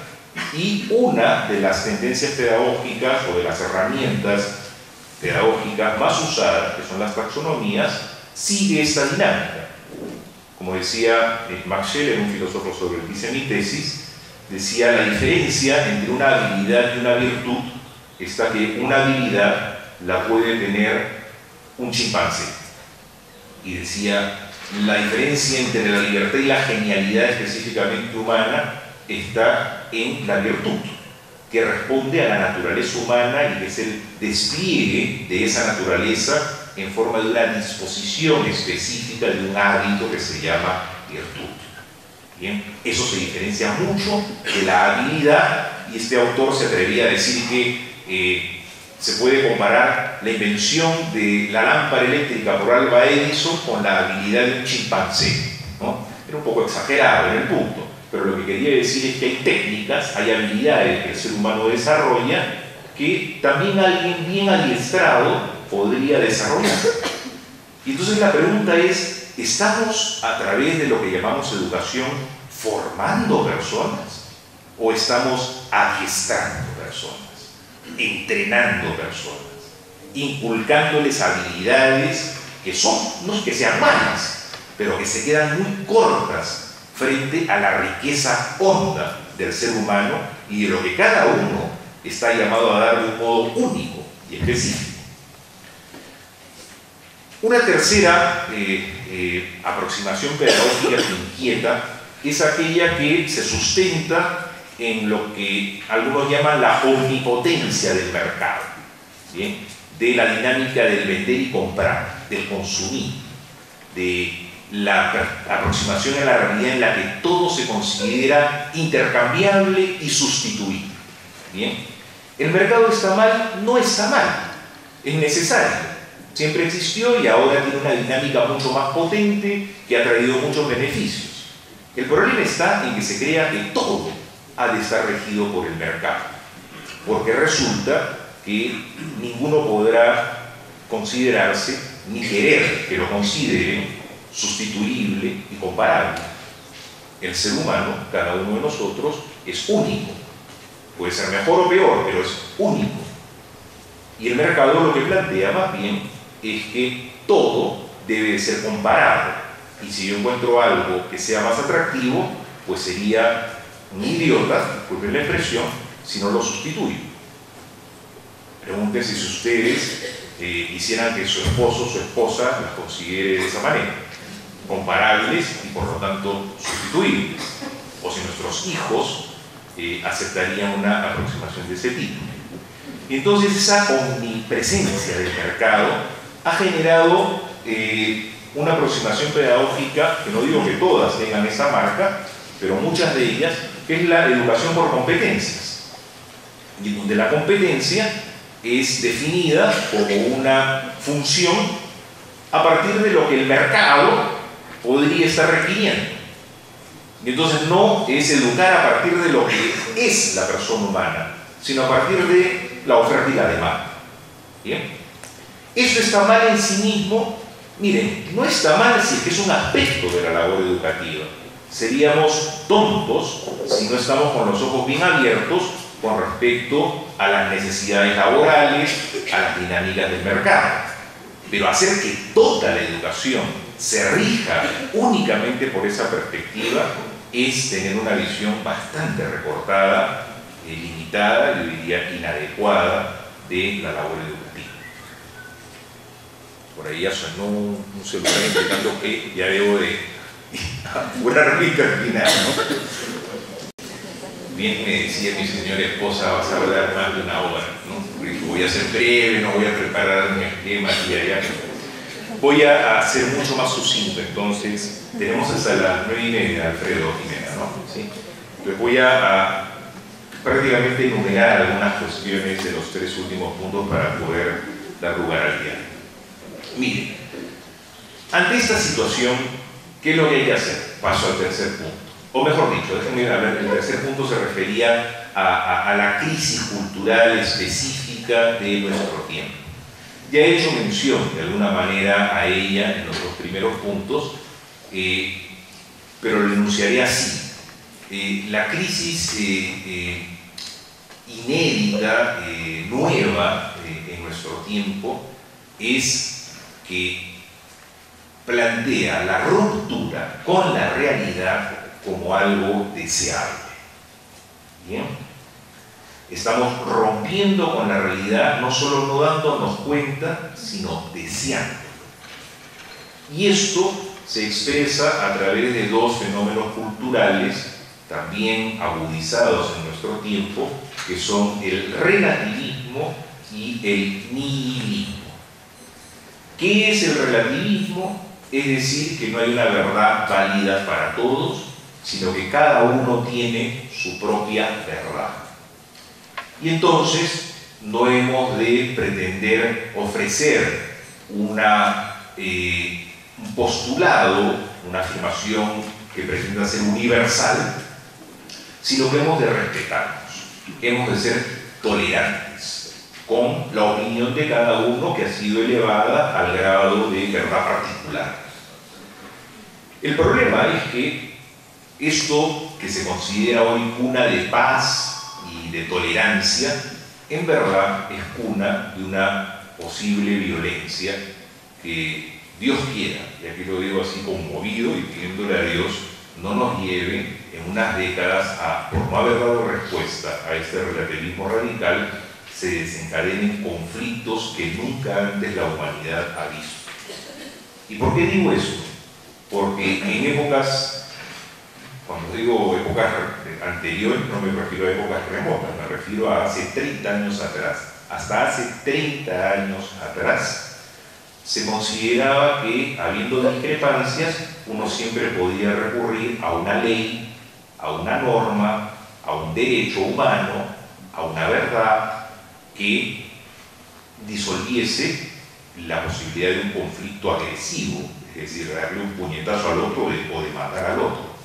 Y una de las tendencias pedagógicas o de las herramientas pedagógicas más usadas, que son las taxonomías, sigue esta dinámica. Como decía Max Scheler, un filósofo sobre el que hice mi tesis, decía la diferencia entre una habilidad y una virtud está que una habilidad la puede tener un chimpancé. Y decía la diferencia entre la libertad y la genialidad específicamente humana está en la virtud, que responde a la naturaleza humana y que es el despliegue de esa naturaleza en forma de una disposición específica de un hábito que se llama virtud. Bien, eso se diferencia mucho de la habilidad, y este autor se atrevía a decir que se puede comparar la invención de la lámpara eléctrica por Alva Edison con la habilidad de un chimpancé, ¿no? Era un poco exagerado en el punto, pero lo que quería decir es que hay técnicas, hay habilidades que el ser humano desarrolla que también alguien bien adiestrado podría desarrollar. Y entonces la pregunta es, ¿estamos a través de lo que llamamos educación formando personas? o estamos adiestrando personas, entrenando personas, inculcándoles habilidades que no es que sean malas, pero que se quedan muy cortas frente a la riqueza honda del ser humano y de lo que cada uno está llamado a dar de un modo único y específico. Una tercera aproximación pedagógica que inquieta es aquella que se sustenta en lo que algunos llaman la omnipotencia del mercado, ¿bien? De la dinámica del vender y comprar, del consumir, de la aproximación a la realidad en la que todo se considera intercambiable y sustituible. ¿Bien? El mercado está mal, no está mal, es necesario. Siempre existió y ahora tiene una dinámica mucho más potente que ha traído muchos beneficios. El problema está en que se crea que todo ha de estar regido por el mercado, porque resulta que ninguno podrá considerarse, ni querer que lo consideren, sustituible y comparable. El ser humano, cada uno de nosotros, es único. Puede ser mejor o peor, pero es único. Y el mercado lo que plantea más bien es que todo debe de ser comparado. Y si yo encuentro algo que sea más atractivo, pues sería un idiota, disculpen la expresión, si no lo sustituyo. Pregúntense si ustedes quisieran que su esposo o su esposa las considere de esa manera, comparables y por lo tanto sustituibles, o si nuestros hijos aceptarían una aproximación de ese tipo. Y entonces esa omnipresencia del mercado ha generado una aproximación pedagógica, que no digo que todas tengan esa marca, pero muchas de ellas, que es la educación por competencias, y donde la competencia es definida como una función a partir de lo que el mercado podría estar requiriendo. Y entonces no es educar a partir de lo que es la persona humana, sino a partir de la oferta y la demanda. ¿Bien? Eso está mal en sí mismo. Miren, no está mal si es que es un aspecto de la labor educativa. Seríamos tontos si no estamos con los ojos bien abiertos con respecto a las necesidades laborales, a las dinámicas del mercado. Pero hacer que toda la educación se rija únicamente por esa perspectiva es tener una visión bastante recortada, limitada, yo diría inadecuada de la labor educativa. Por ahí ya sonó un celular indicando que ya debo de apurarme y terminar, ¿no? Bien me decía mi señora esposa, vas a hablar más de una hora, ¿no? Porque voy a ser breve, no voy a preparar mi esquema aquí y allá. Voy a ser mucho más sucinto, entonces tenemos hasta las 9:30, Alfredo Jimena, ¿no? ¿Sí? Entonces voy a prácticamente enumerar algunas cuestiones de los tres últimos puntos para poder dar lugar al diálogo. Miren, ante esta situación, ¿qué es lo que hay que hacer? Paso al tercer punto. O mejor dicho, déjenme hablar, el tercer punto se refería a la crisis cultural específica de nuestro tiempo. Ya he hecho mención de alguna manera a ella en los dos primeros puntos, pero lo enunciaré así. La crisis inédita, nueva en nuestro tiempo, es que plantea la ruptura con la realidad como algo deseable. ¿Bien? Estamos rompiendo con la realidad, no solo no dándonos cuenta, sino deseando. Y esto se expresa a través de dos fenómenos culturales también agudizados en nuestro tiempo, que son el relativismo y el nihilismo. ¿Qué es el relativismo? Es decir, que no hay una verdad válida para todos, sino que cada uno tiene su propia verdad. Y entonces no hemos de pretender ofrecer un postulado, una afirmación que pretenda ser universal, sino que hemos de respetarnos, hemos de ser tolerantes con la opinión de cada uno que ha sido elevada al grado de verdad particular. El problema es que esto que se considera hoy cuna de paz y de tolerancia, en verdad es cuna de una posible violencia que Dios quiera, y aquí lo digo así conmovido y pidiéndole a Dios, no nos lleve en unas décadas a, por no haber dado respuesta a este relativismo radical, se desencadenen conflictos que nunca antes la humanidad ha visto. ¿Y por qué digo eso? Porque en épocas, cuando digo épocas anteriores, no me refiero a épocas remotas, me refiero a hace 30 años atrás. Hasta hace 30 años atrás se consideraba que, habiendo discrepancias, uno siempre podía recurrir a una ley, a una norma, a un derecho humano, a una verdad que disolviese la posibilidad de un conflicto agresivo, es decir, darle un puñetazo al otro o de matar al otro.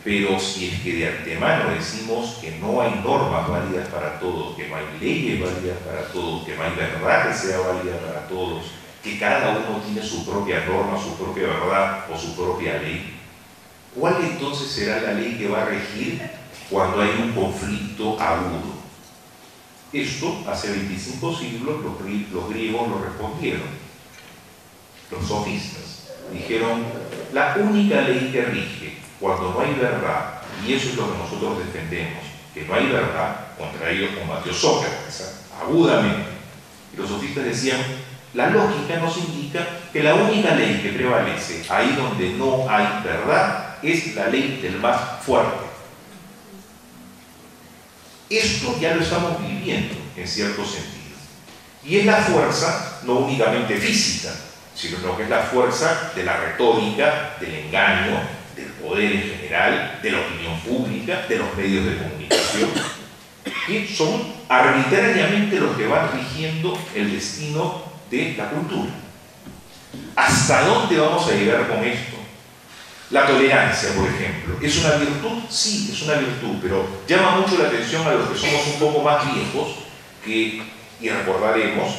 Pero si es que de antemano decimos que no hay normas válidas para todos, que no hay leyes válidas para todos, que no hay verdad que sea válida para todos, que cada uno tiene su propia norma, su propia verdad o su propia ley, ¿cuál entonces será la ley que va a regir cuando hay un conflicto agudo? Esto, hace 25 siglos, los griegos lo respondieron. Los sofistas dijeron, la única ley que rige cuando no hay verdad, y eso es lo que nosotros defendemos, que no hay verdad, contra ellos combatió Sócrates, agudamente. Y los sofistas decían, la lógica nos indica que la única ley que prevalece ahí donde no hay verdad es la ley del más fuerte. Esto ya lo estamos viviendo en cierto sentido. Y es la fuerza no únicamente física, sino que es la fuerza de la retórica, del engaño, del poder en general, de la opinión pública, de los medios de comunicación, que son arbitrariamente los que van rigiendo el destino de la cultura. ¿Hasta dónde vamos a llegar con esto? La tolerancia, por ejemplo, ¿es una virtud? Sí, es una virtud, pero llama mucho la atención a los que somos un poco más viejos, y recordaremos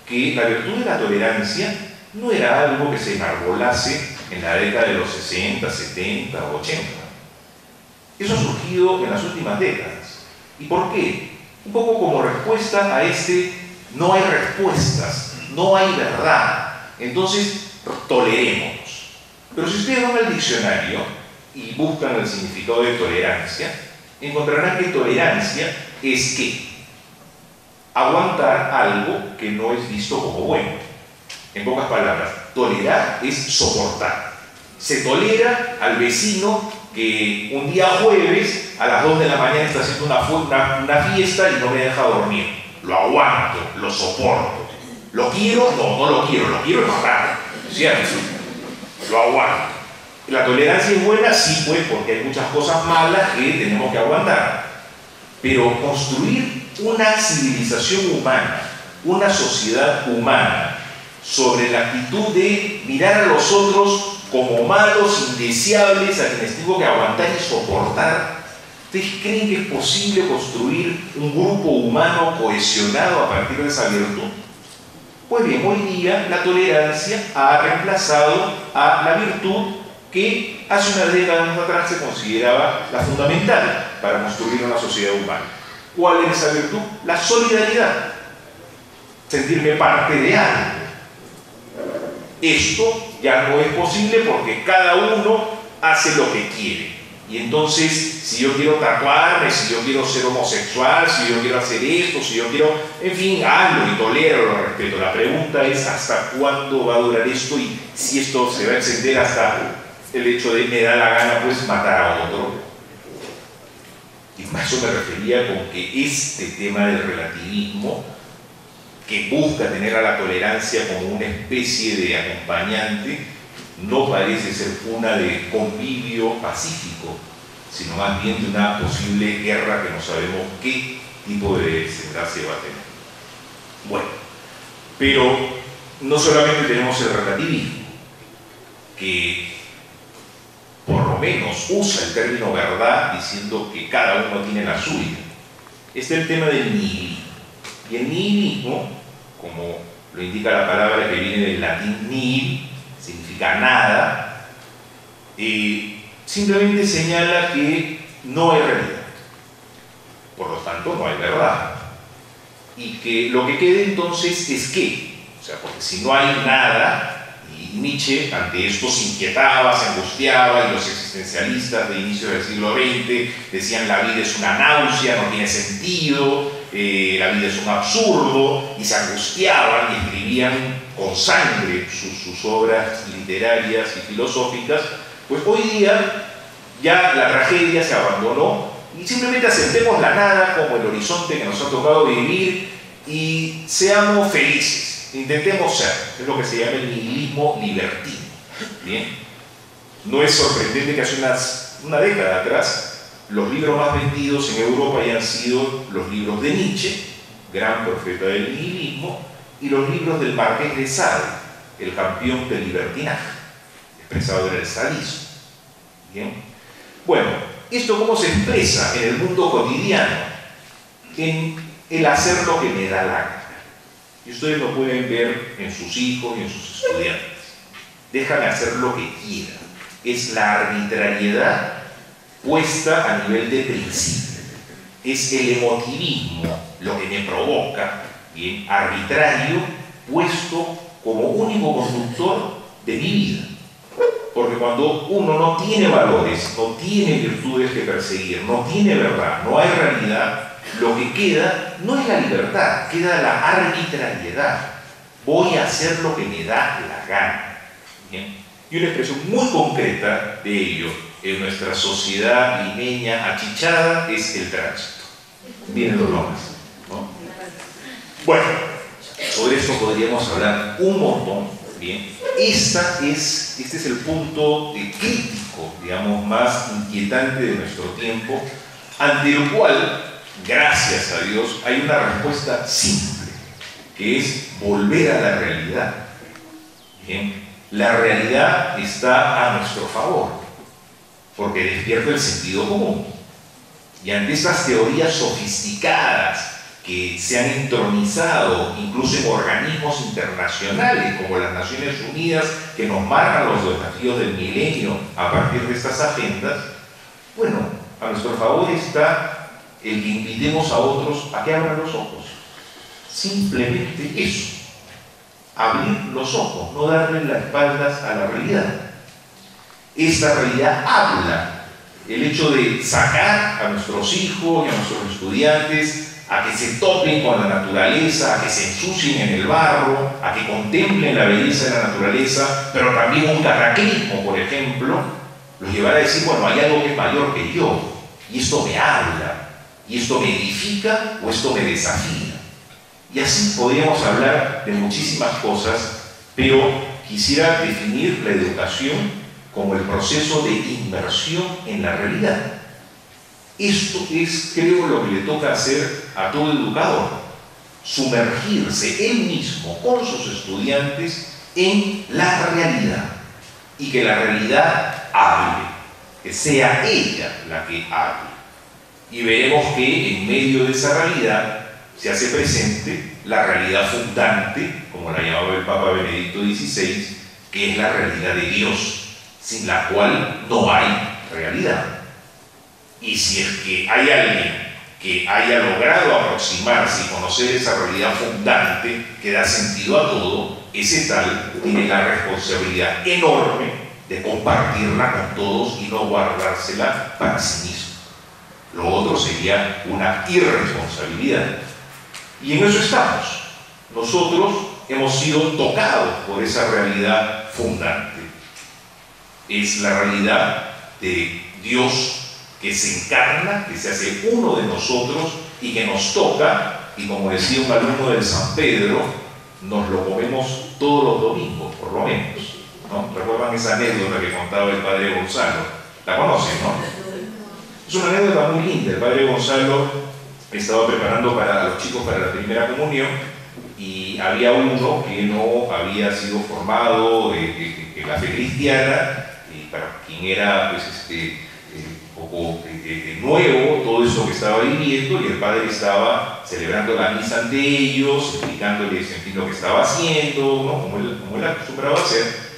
que la virtud de la tolerancia no era algo que se enarbolase en la década de los 60, 70 o 80. Eso ha surgido en las últimas décadas. ¿Y por qué? Un poco como respuesta a no hay respuestas, no hay verdad, entonces tolerémonos. Pero si ustedes van al diccionario y buscan el significado de tolerancia, encontrarán que tolerancia es que aguantar algo que no es visto como bueno. En pocas palabras, tolerar es soportar. Se tolera al vecino que un día jueves a las 2 de la mañana está haciendo una fiesta y no me deja dormir. Lo aguanto, lo soporto. ¿Lo quiero? No lo quiero matar, ¿cierto? Lo aguanto. ¿La tolerancia es buena? Sí, pues, porque hay muchas cosas malas que tenemos que aguantar. Pero construir una civilización humana, una sociedad humana, sobre la actitud de mirar a los otros como malos, indeseables, a quienes tengo que aguantar y soportar, ¿ustedes creen que es posible construir un grupo humano cohesionado a partir de esa virtud? Pues bien, hoy día la tolerancia ha reemplazado a la virtud que hace unas décadas atrás se consideraba la fundamental para construir una sociedad humana. ¿Cuál es esa virtud? La solidaridad. Sentirme parte de algo. Esto ya no es posible porque cada uno hace lo que quiere. Y entonces, si yo quiero tatuarme, si yo quiero ser homosexual, si yo quiero hacer esto, si yo quiero, en fin, hazlo y tolero, lo respeto. La pregunta es hasta cuándo va a durar esto y si esto se va a extender hasta el hecho de me da la gana pues matar a otro. Y a eso me refería con que este tema del relativismo, que busca tener a la tolerancia como una especie de acompañante, no parece ser una de convivio pacífico, sino más bien de una posible guerra que no sabemos qué tipo de desenlace va a tener. Bueno, pero no solamente tenemos el relativismo, que por lo menos usa el término verdad diciendo que cada uno tiene la suya. Está el tema del nihilismo. Y el nihilismo, como lo indica la palabra que viene del latín nihil, significa nada, simplemente señala que no hay realidad. Por lo tanto, no hay verdad. Y que lo que queda entonces es qué. O sea, porque si no hay nada, y Nietzsche ante esto se inquietaba, se angustiaba, y los existencialistas de inicio del siglo XX decían la vida es una náusea, no tiene sentido, la vida es un absurdo, y se angustiaban y escribían con sangre sus obras literarias y filosóficas. Pues hoy día ya la tragedia se abandonó y simplemente aceptemos la nada como el horizonte que nos ha tocado vivir y seamos felices, intentemos ser. Es lo que se llama el nihilismo libertino. ¿Bien? No es sorprendente que hace una década atrás los libros más vendidos en Europa hayan sido los libros de Nietzsche, gran profeta del nihilismo, y los libros del Marqués de Sade, el campeón del libertinaje, expresado en el sadismo. ¿Bien? Bueno, ¿esto cómo se expresa en el mundo cotidiano? En el hacer lo que me da la gana. Y ustedes lo pueden ver en sus hijos y en sus estudiantes. Dejan hacer lo que quieran. Es la arbitrariedad puesta a nivel de principio. Es el emotivismo lo que me provoca, bien, arbitrario, puesto como único conductor de mi vida. Porque cuando uno no tiene valores, no tiene virtudes que perseguir, no tiene verdad, no hay realidad, lo que queda no es la libertad, queda la arbitrariedad. Voy a hacer lo que me da la gana. ¿Bien? Y una expresión muy concreta de ello en nuestra sociedad limeña achichada es el tránsito. Vienen los nombres, ¿no? Bueno, sobre esto podríamos hablar un montón. Bien, este es el punto crítico, digamos, más inquietante de nuestro tiempo, ante el cual, gracias a Dios, hay una respuesta simple, que es volver a la realidad. Bien, la realidad está a nuestro favor, porque despierta el sentido común. Y ante estas teorías sofisticadas que se han entronizado incluso en organismos internacionales como las Naciones Unidas, que nos marcan los desafíos del milenio a partir de estas agendas, bueno, a nuestro favor está el que invitemos a otros a que abran los ojos. Simplemente eso, abrir los ojos, no darle las espaldas a la realidad. Esta realidad habla, el hecho de sacar a nuestros hijos y a nuestros estudiantes a que se topen con la naturaleza, a que se ensucien en el barro, a que contemplen la belleza de la naturaleza, pero también un cataclismo, por ejemplo, los llevará a decir, bueno, hay algo que es mayor que yo, y esto me habla, y esto me edifica, o esto me desafía. Y así podríamos hablar de muchísimas cosas, pero quisiera definir la educación como el proceso de inmersión en la realidad. Esto es, creo, lo que le toca hacer a todo educador, sumergirse él mismo con sus estudiantes en la realidad y que la realidad hable, que sea ella la que hable. Y veremos que en medio de esa realidad se hace presente la realidad fundante, como la llamaba el Papa Benedicto XVI, que es la realidad de Dios, sin la cual no hay realidad. Y si es que hay alguien que haya logrado aproximarse y conocer esa realidad fundante que da sentido a todo, ese tal tiene la responsabilidad enorme de compartirla con todos y no guardársela para sí mismo. Lo otro sería una irresponsabilidad. Y en eso estamos. Nosotros hemos sido tocados por esa realidad fundante. Es la realidad de Dios que se encarna, que se hace uno de nosotros y que nos toca, y como decía un alumno del San Pedro, nos lo comemos todos los domingos, por lo menos, ¿no? ¿Recuerdan esa anécdota que contaba el padre Gonzalo? La conocen, ¿no? Es una anécdota muy linda. El padre Gonzalo estaba preparando a los chicos para la primera comunión y había uno que no había sido formado en la fe cristiana, y para quien era pues, poco nuevo todo eso que estaba viviendo, y el padre estaba celebrando la misa ante ellos, explicándoles en fin lo que estaba haciendo, ¿no? como él acostumbraba a hacer.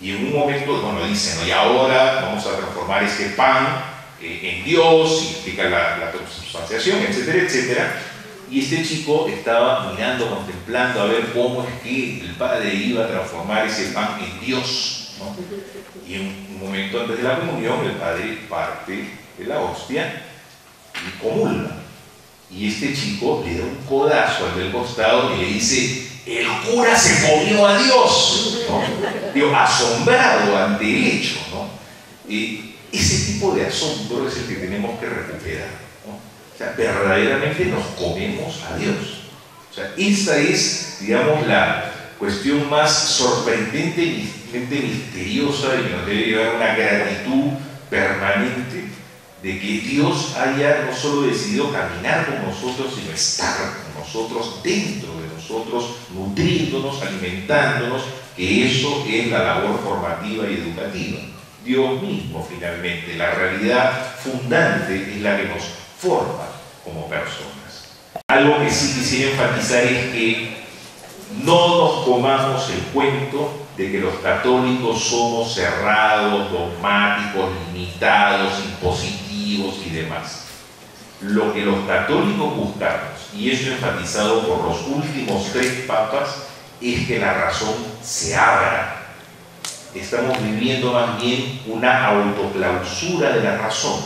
Y en un momento, bueno, dicen, ¿no? Y ahora vamos a transformar este pan en Dios, y explica la transubstanciación, etcétera, etcétera. Y este chico estaba mirando, contemplando a ver cómo es que el padre iba a transformar ese pan en Dios, ¿no? Y en un momento antes de la comunión, el padre parte de la hostia y comulga. Y este chico le da un codazo al del costado y le dice: el cura se comió a Dios, ¿no? Digo, asombrado ante el hecho, ¿no? Y ese tipo de asombro es el que tenemos que recuperar, ¿no? O sea, verdaderamente nos comemos a Dios. O sea, esa es, digamos, la cuestión más sorprendente y misteriosa, y nos debe llevar a una gratitud permanente de que Dios haya no solo decidido caminar con nosotros, sino estar con nosotros, dentro de nosotros, nutriéndonos, alimentándonos, que eso es la labor formativa y educativa. Dios mismo, finalmente, la realidad fundante es la que nos forma como personas. Algo que sí quisiera enfatizar es que no nos comamos el cuento de que los católicos somos cerrados, dogmáticos, limitados, impositivos y demás. Lo que los católicos buscamos, y eso enfatizado por los últimos 3 papas, es que la razón se abra. Estamos viviendo más bien una autoclausura de la razón.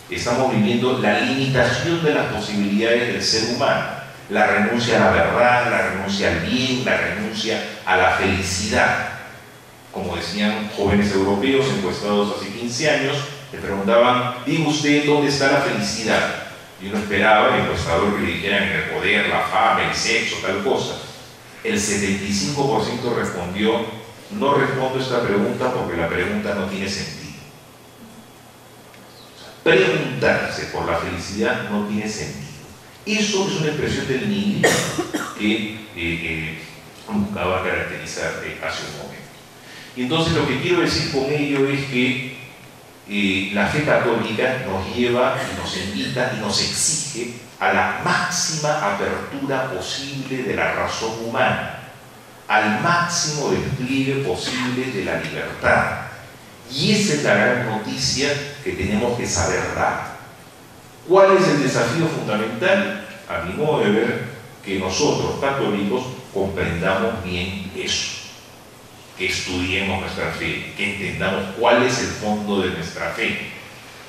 Estamos viviendo la limitación de las posibilidades del ser humano, la renuncia a la verdad, la renuncia al bien, la renuncia a la felicidad. Como decían jóvenes europeos encuestados hace 15 años, le preguntaban: diga usted dónde está la felicidad. Y uno esperaba el encuestador que le dijeran en el poder, la fama, el sexo, tal cosa. El 75% respondió: no respondo esta pregunta porque la pregunta no tiene sentido. O sea, preguntarse por la felicidad no tiene sentido. Eso es una expresión del nihilismo que buscaba caracterizar hace un momento. Y entonces lo que quiero decir con ello es que la fe católica nos lleva y nos invita y nos exige a la máxima apertura posible de la razón humana, al máximo despliegue posible de la libertad. Y esa es la gran noticia que tenemos que saber dar. ¿Cuál es el desafío fundamental? A mi modo de ver, que nosotros, católicos, comprendamos bien eso, que estudiemos nuestra fe, que entendamos cuál es el fondo de nuestra fe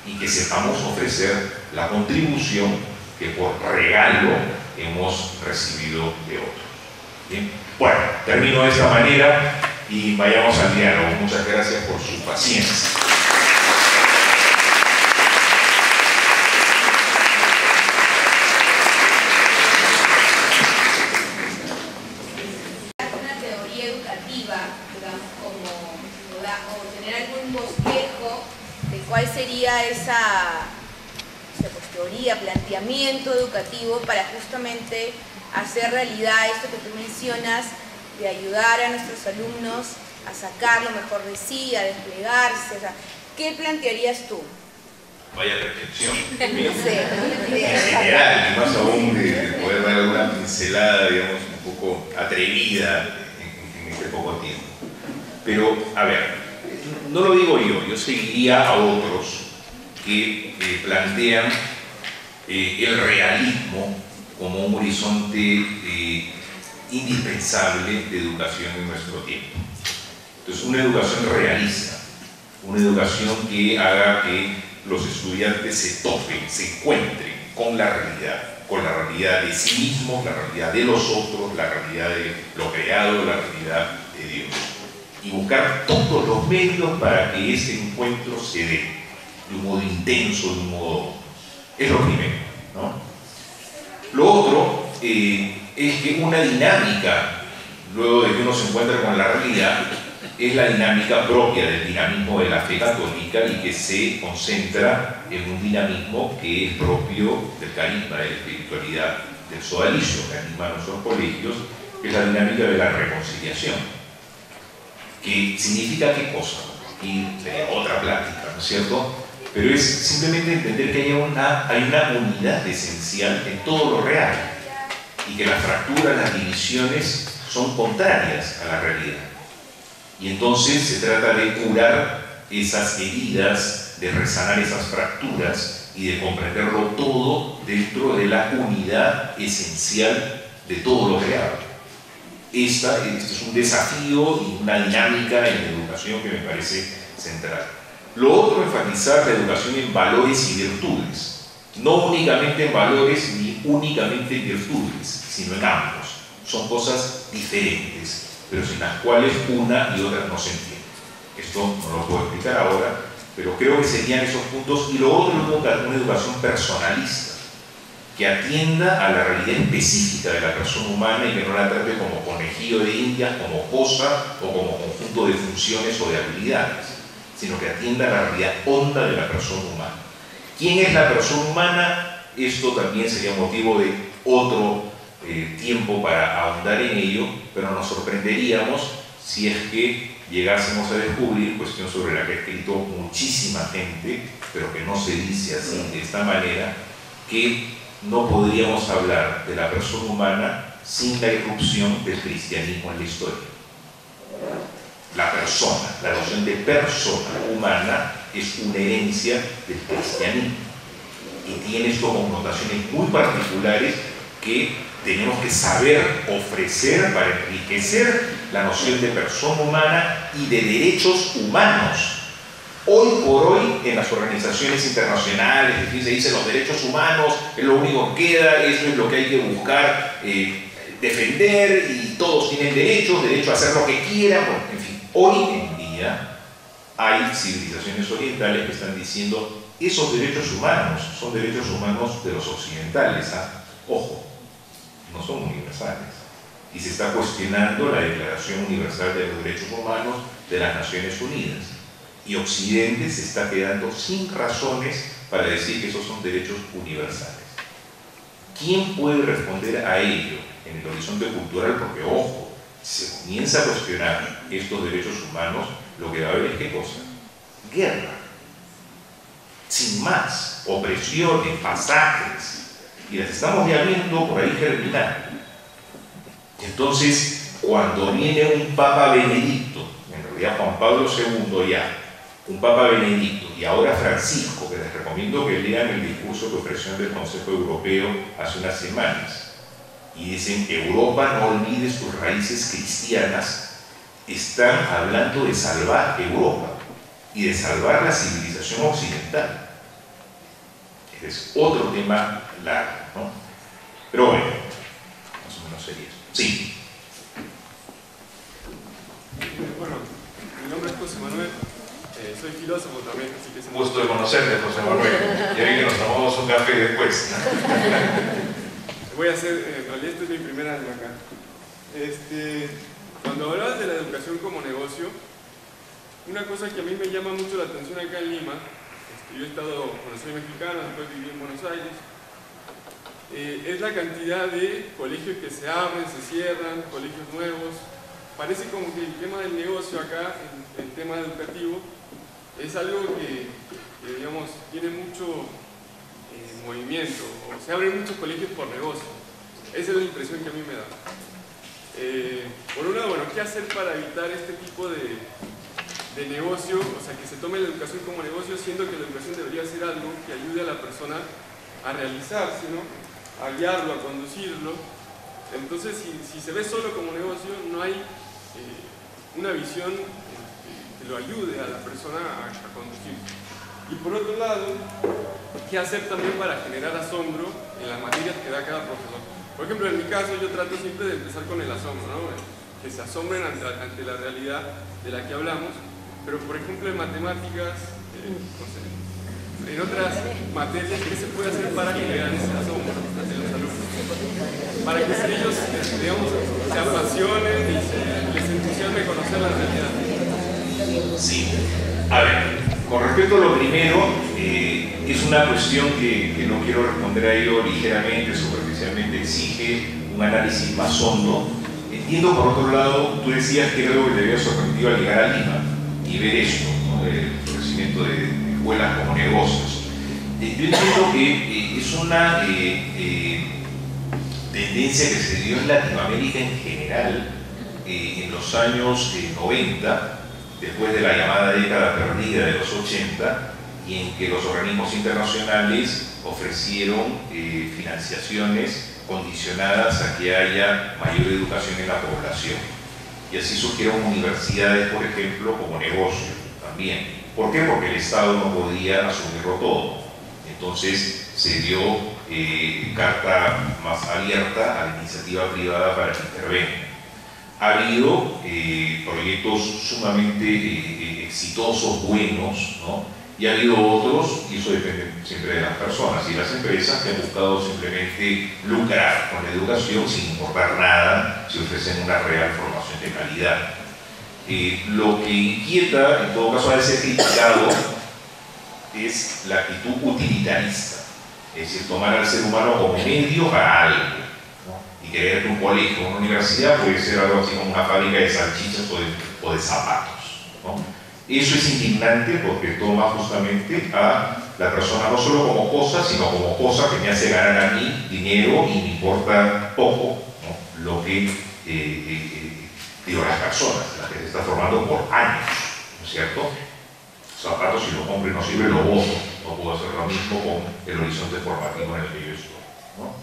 y que sepamos ofrecer la contribución que por regalo hemos recibido de otros. ¿Bien? Bueno, termino de esta manera y vayamos al diálogo. Muchas gracias por su paciencia. ¿Cuál sería esa teoría, planteamiento educativo para justamente hacer realidad esto que tú mencionas, de ayudar a nuestros alumnos a sacar lo mejor de sí, a desplegarse? O sea, ¿qué plantearías tú? Vaya reflexión. Sí. En general, y más aún de poder dar alguna pincelada, digamos, un poco atrevida en este poco tiempo. Pero, a ver, no lo digo yo seguiría a otros que plantean el realismo como un horizonte indispensable de educación en nuestro tiempo. Entonces, una educación realista, una educación que haga que los estudiantes se topen, se encuentren con la realidad de sí mismos, la realidad de los otros, la realidad de lo creado, la realidad de Dios. Y buscar todos los medios para que ese encuentro se dé de un modo intenso, de un modo... Es lo primero, ¿no? Lo otro es que una dinámica, luego de que uno se encuentra con la realidad, es la dinámica propia del dinamismo de la fe católica y que se concentra en un dinamismo que es propio del carisma, de la espiritualidad, del sodalicio que anima a nuestros colegios, que es la dinámica de la reconciliación. ¿Que significa qué cosa? Y otra plática, ¿no es cierto? Pero es simplemente entender que hay una unidad esencial en todo lo real y que las fracturas, las divisiones son contrarias a la realidad. Y entonces se trata de curar esas heridas, de resanar esas fracturas y de comprenderlo todo dentro de la unidad esencial de todo lo creado. Este es un desafío y una dinámica en la educación que me parece central. Lo otro, enfatizar la educación en valores y virtudes. No únicamente en valores ni únicamente en virtudes, sino en ambos. Son cosas diferentes, pero sin las cuales una y otra no se entienden. Esto no lo puedo explicar ahora, pero creo que serían esos puntos. Y lo otro es una educación personalista, que atienda a la realidad específica de la persona humana y que no la trate como conejillo de indias, como cosa o como conjunto de funciones o de habilidades, sino que atienda a la realidad honda de la persona humana. ¿Quién es la persona humana? Esto también sería motivo de otro tiempo para ahondar en ello, pero nos sorprenderíamos si es que llegásemos a descubrir, cuestión sobre la que ha escrito muchísima gente, pero que no se dice así, de esta manera, que no podríamos hablar de la persona humana sin la irrupción del cristianismo en la historia. La persona, la noción de persona humana es una herencia del cristianismo y tiene estas connotaciones muy particulares que tenemos que saber ofrecer para enriquecer la noción de persona humana y de derechos humanos. Hoy por hoy, en las organizaciones internacionales, se dice los derechos humanos es lo único que queda, eso es lo que hay que buscar defender, y todos tienen derecho a hacer lo que quieran. En fin, hoy en día hay civilizaciones orientales que están diciendo esos derechos humanos son derechos humanos de los occidentales. Ojo, no son universales. Y se está cuestionando la Declaración Universal de los Derechos Humanos de las Naciones Unidas. Y Occidente se está quedando sin razones para decir que esos son derechos universales. ¿Quién puede responder a ello en el horizonte cultural? Porque, ojo, si se comienza a cuestionar estos derechos humanos, lo que va a haber es ¿qué cosa? Guerra. Sin más, opresiones, pasajes. Y las estamos ya viendo por ahí germinar. Entonces, cuando viene un Papa Benedicto, en realidad Juan Pablo II ya, un Papa Benedicto y ahora Francisco, que les recomiendo que lean el discurso que ofreció del Consejo Europeo hace unas semanas, y dicen: Europa, no olvides tus raíces cristianas. Están hablando de salvar Europa y de salvar la civilización occidental. Este es otro tema largo, ¿no? Pero bueno, más o menos sería eso. Sí. Bueno, mi nombre es José Manuel. Soy filósofo también, así que es un gusto de conocerte, José Manuel. Ya vi que nos tomamos un café después. Voy a hacer, en realidad esta es mi primera año acá. Cuando hablabas de la educación como negocio, una cosa que a mí me llama mucho la atención acá en Lima, yo he estado, bueno, soy mexicano, después viví en Buenos Aires, es la cantidad de colegios que se abren, se cierran, colegios nuevos. Parece como que el tema del negocio acá, el tema educativo, es algo que digamos, tiene mucho movimiento, o se abren muchos colegios por negocio. Esa es la impresión que a mí me da. Por un lado, bueno, ¿qué hacer para evitar este tipo de negocio? O sea, que se tome la educación como negocio, siendo que la educación debería ser algo que ayude a la persona a realizarse, ¿no? A guiarlo, a conducirlo. Entonces, si se ve solo como negocio, no hay una visión que lo ayude a la persona a conducir. Y por otro lado, ¿qué hacer también para generar asombro en las materias que da cada profesor? Por ejemplo, en mi caso, yo trato siempre de empezar con el asombro, ¿no? Que se asombren ante la realidad de la que hablamos. Pero, por ejemplo, en matemáticas, no sé, en otras materias, ¿qué se puede hacer para generar ese asombro ante los alumnos? Para que ellos, digamos, se apasionen y les entusiasme conocer la realidad. Sí. A ver, con respecto a lo primero, es una cuestión que no quiero responder a ello ligeramente, superficialmente, exige un análisis más hondo. Entiendo, por otro lado, tú decías que era algo que te había sorprendido al llegar a Lima y ver esto, ¿no? El florecimiento de escuelas como negocios. Yo entiendo que es una tendencia que se dio en Latinoamérica en general, en los años 90, después de la llamada década perdida de los 80, y en que los organismos internacionales ofrecieron financiaciones condicionadas a que haya mayor educación en la población. Y así surgieron universidades, por ejemplo, como negocio también. ¿Por qué? Porque el Estado no podía asumirlo todo. Entonces se dio carta más abierta a la iniciativa privada para que intervenga. Ha habido proyectos sumamente exitosos, buenos, ¿no? Y ha habido otros, y eso depende siempre de las personas y las empresas, que han buscado simplemente lucrar con la educación sin importar nada si ofrecen una real formación de calidad. Lo que inquieta, en todo caso, a ser criticado es la actitud utilitarista, es decir, tomar al ser humano como medio para algo, ¿no? Y creer que un colegio o una universidad puede ser algo así como una fábrica de salchichas o de zapatos, ¿no? Eso es indignante porque toma justamente a la persona no solo como cosa, sino como cosa que me hace ganar a mí dinero y me importa poco, ¿no? Lo que digo, las personas, las que se están formando por años, ¿no es cierto? Zapatos, si lo compro y no sirve, lo boto. No puedo hacer lo mismo con el horizonte formativo en el que yo estoy, ¿no?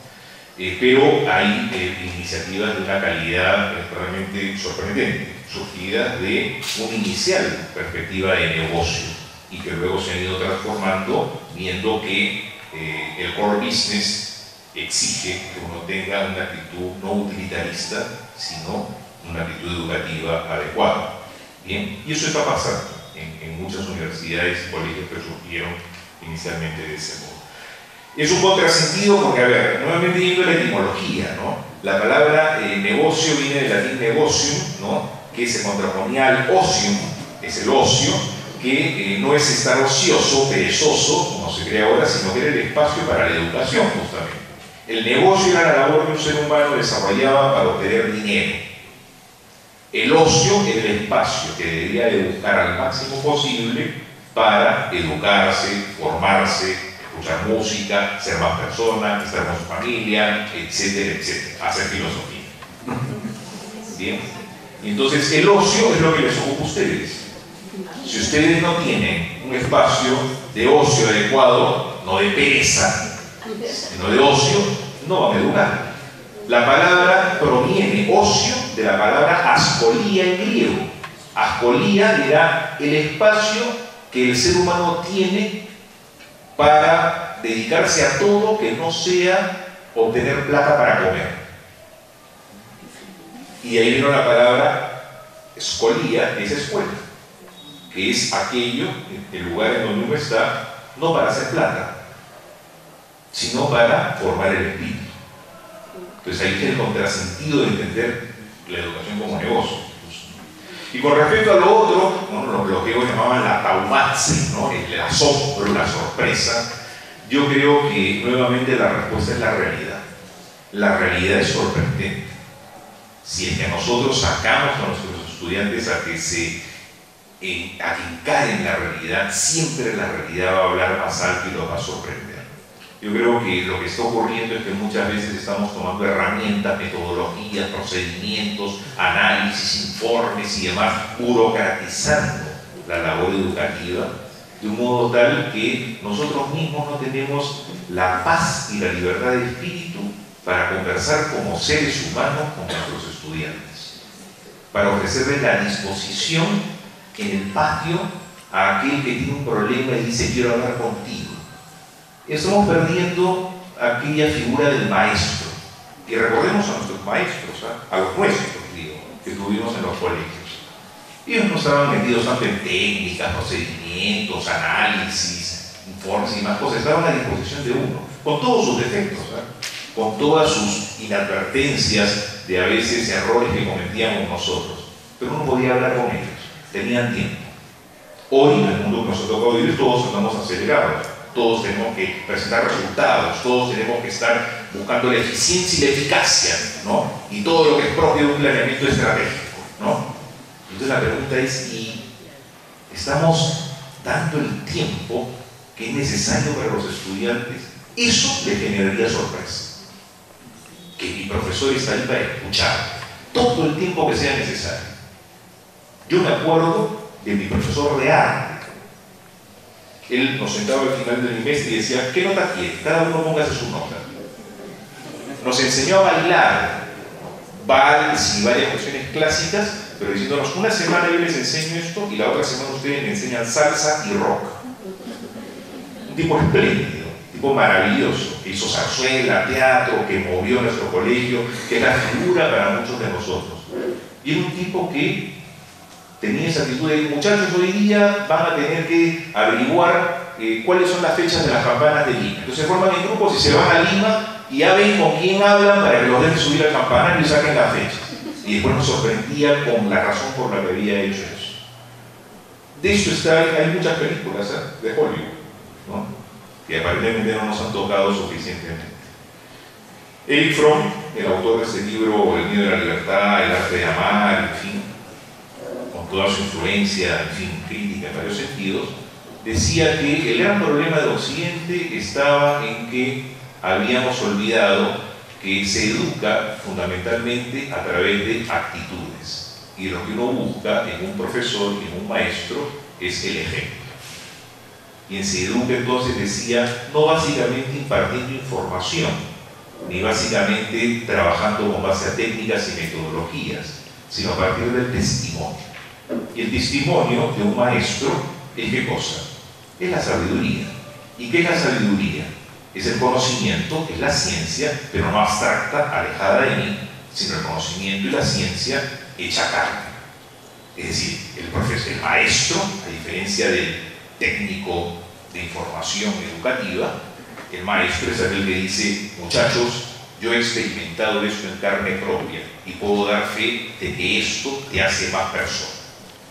Pero hay iniciativas de una calidad realmente sorprendente, surgidas de una inicial perspectiva de negocio y que luego se han ido transformando viendo que el core business exige que uno tenga una actitud no utilitarista, sino una actitud educativa adecuada. Bien, y eso está pasando en muchas universidades y colegios que surgieron inicialmente de ese modo. Es un contrasentido porque, a ver, nuevamente yendo a la etimología, ¿no? La palabra negocio viene del latín negocium, ¿no? Que se contraponía al ocium, es el ocio, que no es estar ocioso, perezoso, como se cree ahora, sino que era el espacio para la educación, justamente. El negocio era la labor que un ser humano desarrollaba para obtener dinero. El ocio era el espacio que debería de buscar al máximo posible para educarse, formarse, escuchar música, ser más persona, estar con su familia, etcétera, etcétera, hacer filosofía. Bien. Y entonces el ocio es lo que les ocupa a ustedes. Si ustedes no tienen un espacio de ocio adecuado, no de pereza, sino de ocio, no van a educar. La palabra proviene, ocio, de la palabra ascolía en griego. Ascolía era el espacio que el ser humano tiene para dedicarse a todo que no sea obtener plata para comer. Y ahí vino la palabra escolía, que es escuela, que es aquello, el lugar en donde uno está, no para hacer plata, sino para formar el espíritu. Entonces ahí tiene el contrasentido de entender la educación como negocio. Y con respecto a lo otro, bueno, los bloqueos llamaban la taumatse, ¿no? El asombro, la sorpresa. Yo creo que nuevamente la respuesta es la realidad. La realidad es sorprendente. Si es que nosotros sacamos a nuestros estudiantes a que encaren la realidad, siempre la realidad va a hablar más alto y los va a sorprender. Yo creo que lo que está ocurriendo es que muchas veces estamos tomando herramientas, metodologías, procedimientos, análisis, informes y demás, burocratizando la labor educativa de un modo tal que nosotros mismos no tenemos la paz y la libertad de espíritu para conversar como seres humanos con nuestros estudiantes, para ofrecerles la disposición en el patio a aquel que tiene un problema y dice quiero hablar contigo. Estamos perdiendo aquella figura del maestro. Y recordemos a nuestros maestros, a los nuestros, digo, que tuvimos en los colegios. Ellos no estaban metidos tanto en técnicas, procedimientos, análisis, informes y más cosas. Estaban a disposición de uno, con todos sus defectos, con todas sus inadvertencias de a veces errores que cometíamos nosotros. Pero uno podía hablar con ellos, tenían tiempo. Hoy, en el mundo que nos ha tocado vivir, todos andamos acelerados. Todos tenemos que presentar resultados, todos tenemos que estar buscando la eficiencia y la eficacia, ¿no? Y todo lo que es propio de un planeamiento estratégico, ¿no? Entonces la pregunta es, ¿y estamos dando el tiempo que es necesario para los estudiantes? Eso les generaría sorpresa. Que mi profesor está ahí para escuchar, todo el tiempo que sea necesario. Yo me acuerdo de mi profesor de arte. Él nos sentaba al final del trimestre y decía, ¿qué nota quiere? Cada uno póngase su nota. Nos enseñó a bailar vals y varias cuestiones clásicas, pero diciéndonos, una semana yo les enseño esto y la otra semana ustedes me enseñan salsa y rock. Un tipo espléndido, un tipo maravilloso, que hizo zarzuela, teatro, que movió nuestro colegio, que es la figura para muchos de nosotros. Y era un tipo que tenía esa actitud de, muchachos, hoy día van a tener que averiguar cuáles son las fechas de las campanas de Lima. Entonces se forman en grupos y se van a Lima y ya ven con quién hablan para que los dejen subir al campanario y saquen las fechas. Y después nos sorprendía con la razón por la que había hecho eso. De eso hay muchas películas de Hollywood, ¿no? Que aparentemente no nos han tocado suficientemente. Erich Fromm, el autor de ese libro, El miedo de la libertad, el arte de amar, en fin, con toda su influencia, en fin, crítica en varios sentidos, decía que el gran problema del Occidente estaba en que habíamos olvidado que se educa fundamentalmente a través de actitudes. Y lo que uno busca en un profesor, en un maestro, es el ejemplo. Quien se educa entonces decía, no básicamente impartiendo información, ni básicamente trabajando con base a técnicas y metodologías, sino a partir del testimonio. Y el testimonio de un maestro es ¿qué cosa? Es la sabiduría. ¿Y qué es la sabiduría? Es el conocimiento, es la ciencia, pero no abstracta, alejada de mí, sino el conocimiento y la ciencia hecha carne. Es decir, el profesor, el maestro, a diferencia del técnico de información educativa, el maestro es aquel que dice, muchachos, yo he experimentado esto en carne propia y puedo dar fe de que esto te hace más persona.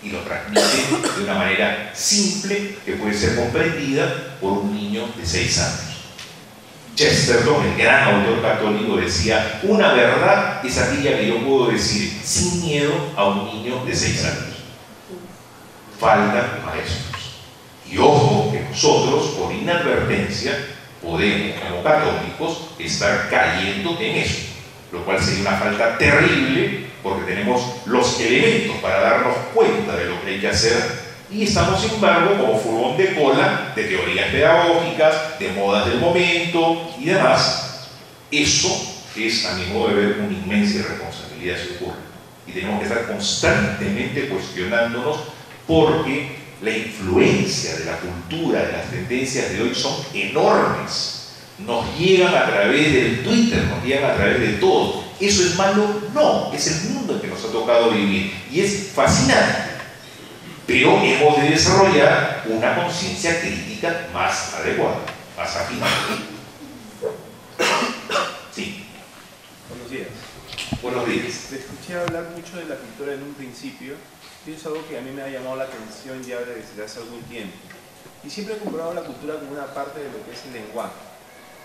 Y lo transmite de una manera simple que puede ser comprendida por un niño de 6 años. Chesterton, el gran autor católico, decía, una verdad es aquella que yo puedo decir sin miedo a un niño de 6 años. Faltan maestros. Y ojo que nosotros, por inadvertencia, podemos, como católicos, estar cayendo en eso, lo cual sería una falta terrible porque tenemos los elementos para darnos cuenta de lo que hay que hacer y estamos, sin embargo, como furgón de cola de teorías pedagógicas, de modas del momento y demás. Eso es, a mi modo de ver, una inmensa irresponsabilidad si ocurre. Y tenemos que estar constantemente cuestionándonos porque la influencia de la cultura, de las tendencias de hoy son enormes. Nos llegan a través del Twitter, nos llegan a través de todo. ¿Eso es malo? No, es el mundo en que nos ha tocado vivir y es fascinante. Pero hemos de desarrollar una conciencia crítica más adecuada, más afinada. Sí. Buenos días. Buenos días. Te escuché hablar mucho de la pintura en un principio y es algo que a mí me ha llamado la atención ya desde hace algún tiempo. Y siempre he comparado la cultura como una parte de lo que es el lenguaje.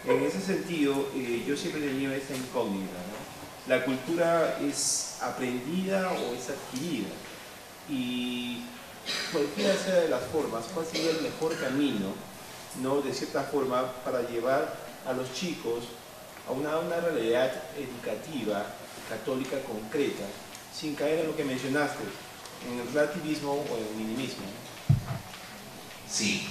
En ese sentido, yo siempre he tenido esa incógnita, ¿no? La cultura es aprendida o es adquirida. Y cualquiera sea de las formas, ¿cuál sería el mejor camino, ¿no? De cierta forma, para llevar a los chicos a una realidad educativa, católica concreta, sin caer en lo que mencionaste, en el relativismo o en el minimismo? Sí.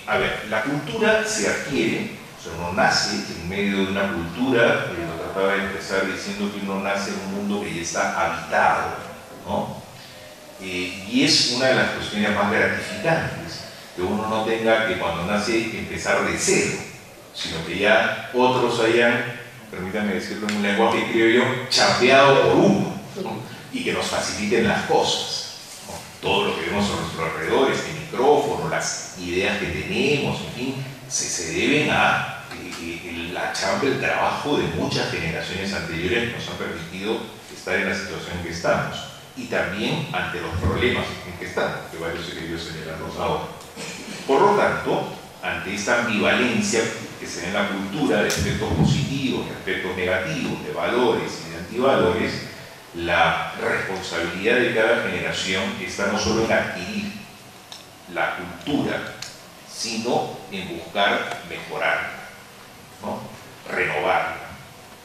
A ver, la cultura se adquiere, o sea, uno nace en medio de una cultura, lo trataba de empezar diciendo que uno nace en un mundo que ya está habitado, ¿no? Y es una de las cuestiones más gratificantes, que uno no tenga que cuando nace empezar de cero, sino que ya otros hayan, permítanme decirlo en un lenguaje criollo, chambeado por uno, ¿no? Y que nos faciliten las cosas, ¿no? Todo lo que vemos a nuestro alrededor, este micrófono, las ideas que tenemos, en fin, se deben a la chamba, el trabajo de muchas generaciones anteriores que nos han permitido estar en la situación en que estamos. Y también ante los problemas en que están, que varios he querido señalarlos ahora. Por lo tanto, ante esta ambivalencia que se ve en la cultura de aspectos positivos, de aspectos negativos, de valores y de antivalores, la responsabilidad de cada generación está no solo en adquirir la cultura, sino en buscar mejorarla, ¿no? Renovarla.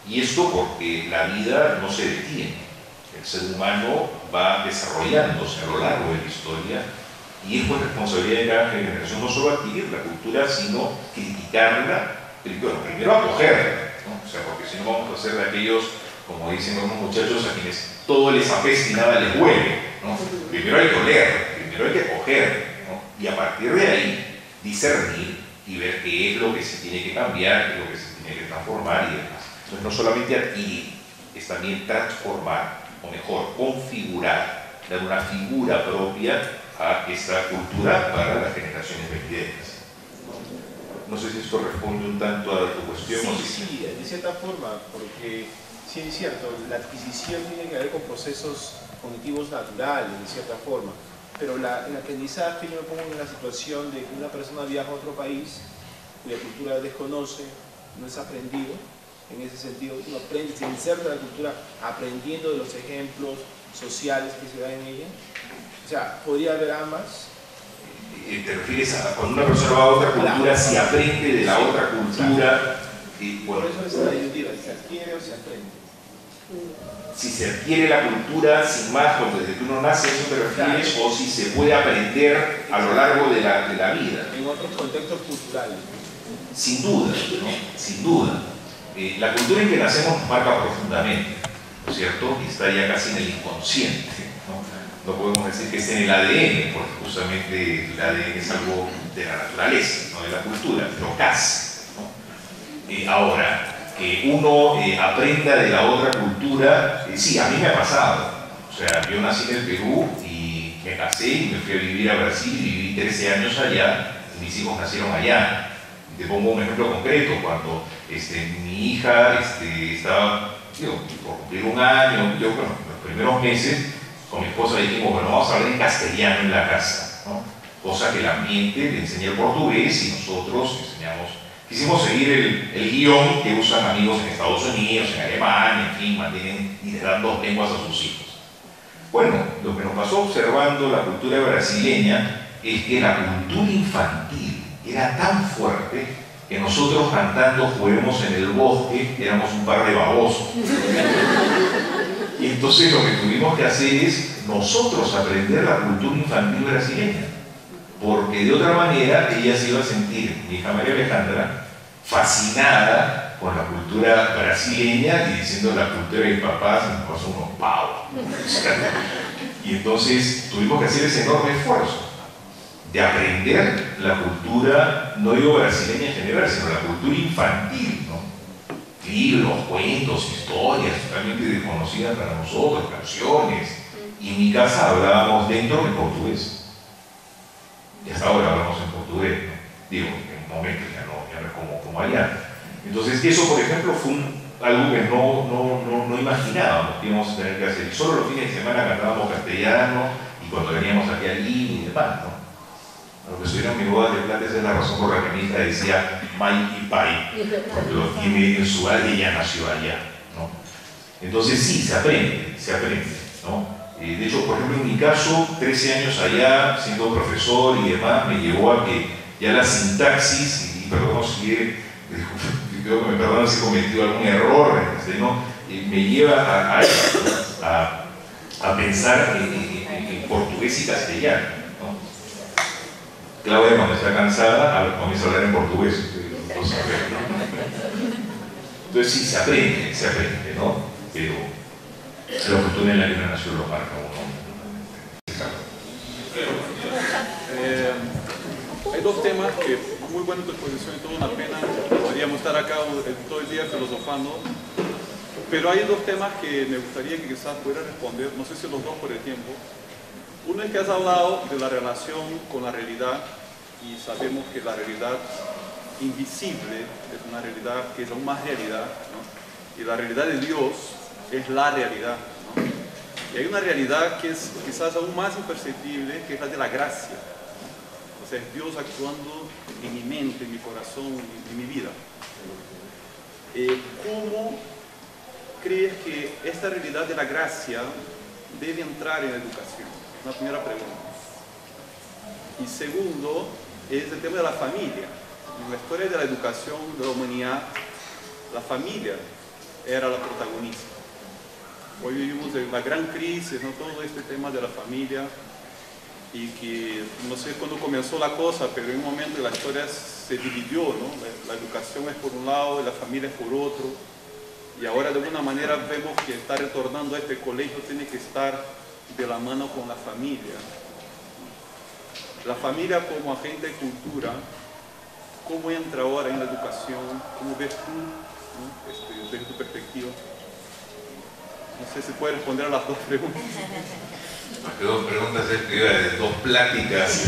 Y esto porque la vida no se detiene. El ser humano va desarrollándose a lo largo de la historia y es pues responsabilidad de cada generación no solo adquirir la cultura, sino criticarla, primero acogerla, ¿no? O sea, porque si no vamos a ser de aquellos, como dicen algunos muchachos, a quienes todo les apesta y nada les huele, ¿no? Primero hay que oler, primero hay que acoger, ¿no? Y a partir de ahí discernir y ver qué es lo que se tiene que cambiar, qué es lo que se tiene que transformar y demás. Entonces no solamente adquirir, es también transformar, o mejor, configurar, dar una figura propia a esta cultura para las generaciones venideras. No sé si esto responde un tanto a tu cuestión. Sí, de cierta forma, porque sí es cierto, la adquisición tiene que ver con procesos cognitivos naturales, de cierta forma, pero el aprendizaje, yo me pongo en la situación de que una persona viaja a otro país, cuya cultura desconoce, no es aprendido. En ese sentido, uno aprende, se inserta en la cultura aprendiendo de los ejemplos sociales que se dan en ella. O sea, podría haber ambas. ¿Te refieres a cuando una persona va a otra cultura, si aprende de la otra cultura? Bueno, por eso es la disyuntiva, ¿se adquiere o se aprende? Si se adquiere la cultura sin más, cuando desde que uno nace, ¿eso te refieres? O si se puede aprender a lo largo de la vida. En otros contextos culturales. Sin duda, ¿no? Sin duda. La cultura en que nacemos nos marca profundamente, ¿no es cierto? Y está ya casi en el inconsciente, ¿no? No podemos decir que esté en el ADN, porque justamente el ADN es algo de la naturaleza, no de la cultura, pero casi, ¿no? Ahora, que uno aprenda de la otra cultura, sí, a mí me ha pasado. O sea, yo nací en el Perú y me casé y me fui a vivir a Brasil y viví 13 años allá, y mis hijos nacieron allá. Te pongo un ejemplo concreto, cuando mi hija estaba por cumplir un año, yo bueno, los primeros meses con mi esposa dijimos, bueno, vamos a hablar en castellano en la casa, ¿no? Cosa que el ambiente le enseña el portugués y nosotros enseñamos, quisimos seguir el guión que usan amigos en Estados Unidos, en Alemania, en fin, mantienen y le dan dos lenguas a sus hijos. Bueno, lo que nos pasó observando la cultura brasileña es que la cultura infantil era tan fuerte que nosotros cantando Juguemos en el Bosque éramos un par de babosos. Y entonces lo que tuvimos que hacer es nosotros aprender la cultura infantil brasileña, porque de otra manera ella se iba a sentir, mi hija María Alejandra, fascinada con la cultura brasileña y diciendo la cultura de mis papás son unos pavos. Y entonces tuvimos que hacer ese enorme esfuerzo de aprender la cultura, no digo brasileña en general, sino la cultura infantil, ¿no? Libros, cuentos, historias totalmente desconocidas para nosotros, canciones. Y en mi casa hablábamos dentro en portugués. Y hasta ahora hablamos en portugués, ¿no? Digo, en momentos ya no es como allá. Entonces, eso, por ejemplo, fue algo que no imaginábamos que íbamos a tener que hacer. Y solo los fines de semana cantábamos castellano y cuando veníamos aquí a Lima y demás, ¿no? Lo que estuvieron en mi boda de plata es la razón por la que mi hija decía Mai y Pai, porque lo tiene en su área y ya nació allá, ¿no? Entonces sí, se aprende, ¿no? De hecho, por ejemplo, en mi caso, 13 años allá, siendo profesor y demás, me llevó a que ya la sintaxis, y perdón si creo que me perdonan si he cometido algún error, ¿no? Me lleva a pensar en portugués y castellano. Claudia, cuando está cansada, comienza a hablar en portugués. Entonces sí, se aprende, ¿no? Pero la cultura en la que una nación lo marca uno. Hay dos temas que, muy buena tu exposición y toda una pena, podríamos estar acá todo el día filosofando, pero hay dos temas que me gustaría que quizás pudiera responder, no sé si los dos por el tiempo. Uno es que has hablado de la relación con la realidad y sabemos que la realidad invisible es una realidad que es aún más realidad, ¿no? Y la realidad de Dios es la realidad, ¿no? Y hay una realidad que es quizás aún más imperceptible, que es la de la gracia. O sea, es Dios actuando en mi mente, en mi corazón, en mi vida. ¿Cómo crees que esta realidad de la gracia debe entrar en la educación? Una primera pregunta. Y segundo, es el tema de la familia. En la historia de la educación de la humanidad, la familia era la protagonista. Hoy vivimos en una gran crisis, ¿no? Todo este tema de la familia, y que no sé cuándo comenzó la cosa, pero en un momento la historia se dividió, ¿no? La educación es por un lado y la familia es por otro, y ahora de alguna manera vemos que está retornando a este colegio, tiene que estar de la mano con la familia. La familia como agente de cultura, ¿cómo entra ahora en la educación? ¿Cómo ves tú, ¿no? Desde tu perspectiva? No sé si puedes responder a las dos preguntas. Más que dos preguntas, de dos pláticas.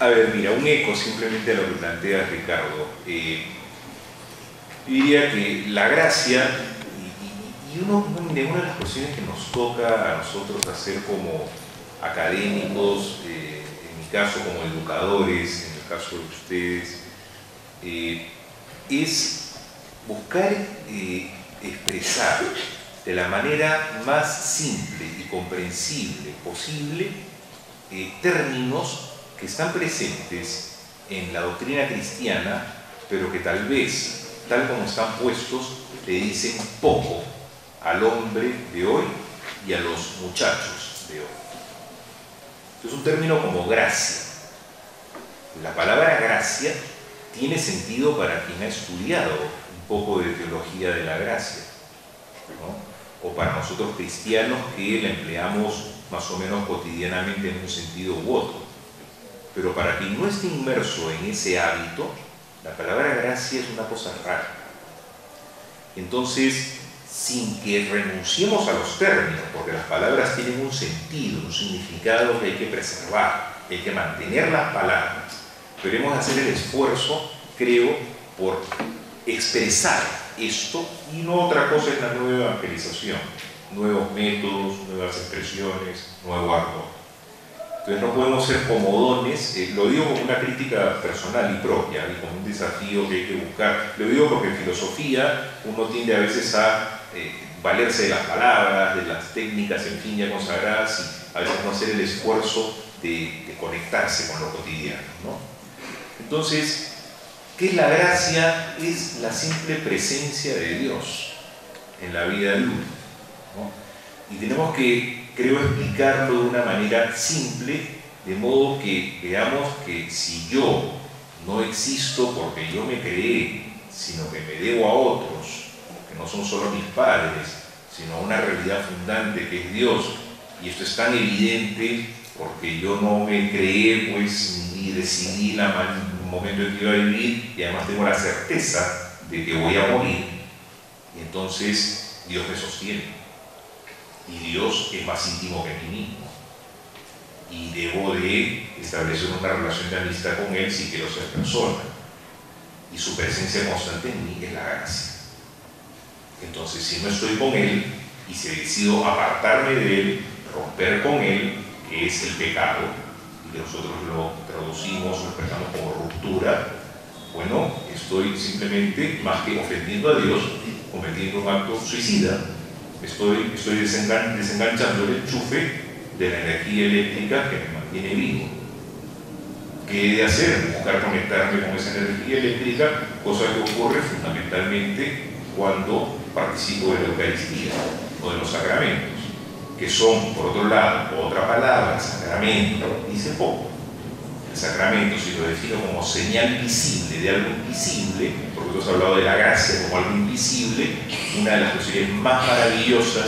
A ver, mira, un eco simplemente a lo que plantea Ricardo. Yo diría que la gracia, y una de las cuestiones que nos toca a nosotros hacer como académicos, en mi caso como educadores, en el caso de ustedes, es buscar expresar de la manera más simple y comprensible posible términos que están presentes en la doctrina cristiana, pero que tal vez, tal como están puestos, le dicen poco al hombre de hoy y a los muchachos de hoy. Entonces, un término como gracia. La palabra gracia tiene sentido para quien ha estudiado un poco de teología de la gracia, ¿no? O para nosotros cristianos que la empleamos más o menos cotidianamente en un sentido u otro. Pero para quien no esté inmerso en ese hábito, la palabra gracia es una cosa rara. Entonces, sin que renunciemos a los términos, porque las palabras tienen un sentido, un significado que hay que preservar, hay que mantener las palabras, debemos hacer el esfuerzo, creo, por expresar esto, y no otra cosa es la nueva evangelización, nuevos métodos, nuevas expresiones, nuevo ardor. Entonces no podemos ser comodones, lo digo como una crítica personal y propia, y como un desafío que hay que buscar. Lo digo porque en filosofía uno tiende a veces a valerse de las palabras, de las técnicas, en fin, ya consagradas, y a veces no hacer el esfuerzo de conectarse con lo cotidiano, ¿no? Entonces, ¿qué es la gracia? Es la simple presencia de Dios en la vida de uno, ¿no? Y tenemos que, creo, explicarlo de una manera simple, de modo que veamos que si yo no existo porque yo me creé, sino que me debo a otros, que no son solo mis padres, sino a una realidad fundante que es Dios, y esto es tan evidente porque yo no me creé, pues, ni decidí el momento en que iba a vivir, y además tengo la certeza de que voy a morir, y entonces Dios me sostiene, y Dios es más íntimo que mí mismo, y debo de establecer una relación de amistad con Él si quiero ser persona, y su presencia constante en mí es la gracia. Entonces, si no estoy con Él, y si decido apartarme de Él, romper con Él, que es el pecado, y que nosotros lo traducimos, lo expresamos como ruptura, bueno, estoy simplemente, más que ofendiendo a Dios, cometiendo un acto suicida. Estoy desenganchando el enchufe de la energía eléctrica que me mantiene vivo. ¿Qué he de hacer? Buscar conectarme con esa energía eléctrica, cosa que ocurre fundamentalmente cuando participo de la Eucaristía o de los sacramentos, que son, por otro lado, otra palabra, sacramento, dice poco. El sacramento, si lo defino como señal visible de algo invisible, porque tú has hablado de la gracia como algo invisible, una de las cuestiones más maravillosas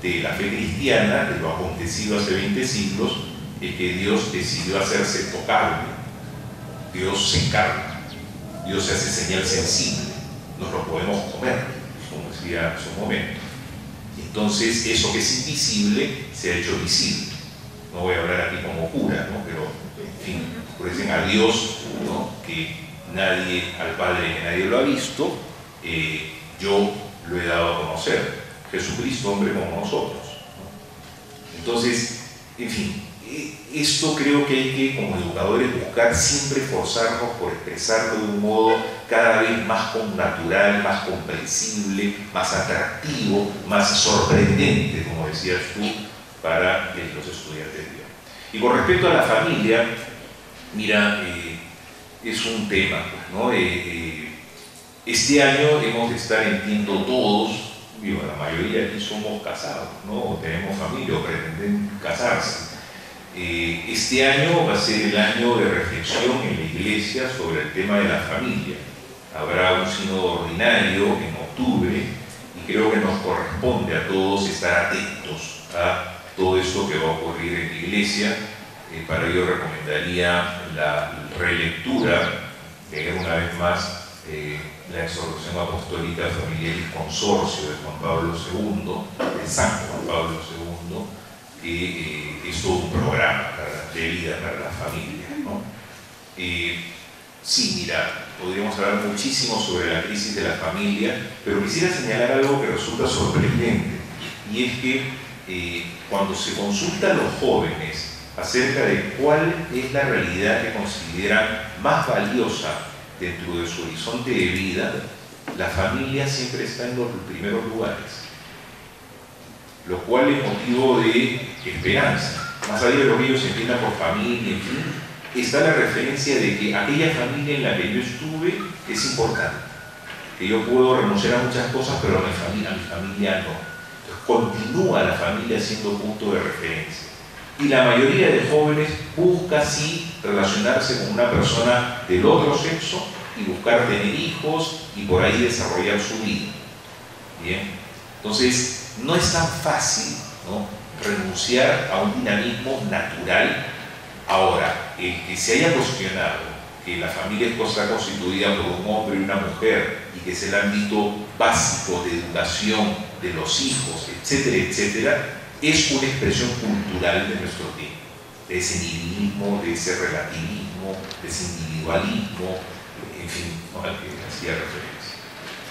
de la fe cristiana, de lo acontecido hace 20 siglos, es que Dios decidió hacerse tocable. Dios se encarna, Dios se hace señal sensible, nos lo podemos comer, como decía hace un momento. Entonces, eso que es invisible se ha hecho visible. No voy a hablar aquí como cura, ¿no? Pero, en fin, por dicen a Dios, ¿no? Que nadie, al Padre que nadie lo ha visto, yo lo he dado a conocer. Jesucristo, hombre como nosotros, ¿no? Entonces, en fin, esto creo que hay que, como educadores, buscar siempre esforzarnos por expresarlo de un modo cada vez más natural, más comprensible, más atractivo, más sorprendente, como decías tú, para los estudiantes de Dios. Y con respecto a la familia, mira, es un tema, ¿no? Este año hemos de estar, entiendo todos, digo, la mayoría aquí somos casados, ¿no? O tenemos familia o pretenden casarse. Este año va a ser el año de reflexión en la Iglesia sobre el tema de la familia. Habrá un sínodo ordinario en octubre y creo que nos corresponde a todos estar atentos a todo esto que va a ocurrir en la Iglesia. Para ello recomendaría la relectura, leer una vez más la exhortación apostólica Familiaris Consortio de Juan Pablo II, de San Juan Pablo II, que es todo un programa de vida para la familia, ¿no? Sí, mira, podríamos hablar muchísimo sobre la crisis de la familia, pero quisiera señalar algo que resulta sorprendente, y es que cuando se consulta a los jóvenes acerca de cuál es la realidad que consideran más valiosa dentro de su horizonte de vida, la familia siempre está en los primeros lugares, lo cual es motivo de esperanza. Más allá de lo que ellos entiendan por familia, en fin, está la referencia de que aquella familia en la que yo estuve es importante, que yo puedo renunciar a muchas cosas, pero a mi familia no. Entonces, continúa la familia siendo punto de referencia. Y la mayoría de jóvenes busca sí relacionarse con una persona del otro sexo y buscar tener hijos y por ahí desarrollar su vida. Bien, entonces no es tan fácil, ¿no?, renunciar a un dinamismo natural. Ahora, el que se haya cuestionado que la familia está constituida por un hombre y una mujer y que es el ámbito básico de educación de los hijos, etcétera, etcétera, es una expresión cultural de nuestro tiempo, de ese nihilismo, de ese relativismo, de ese individualismo, en fin, ¿no?, al que hacía referencia.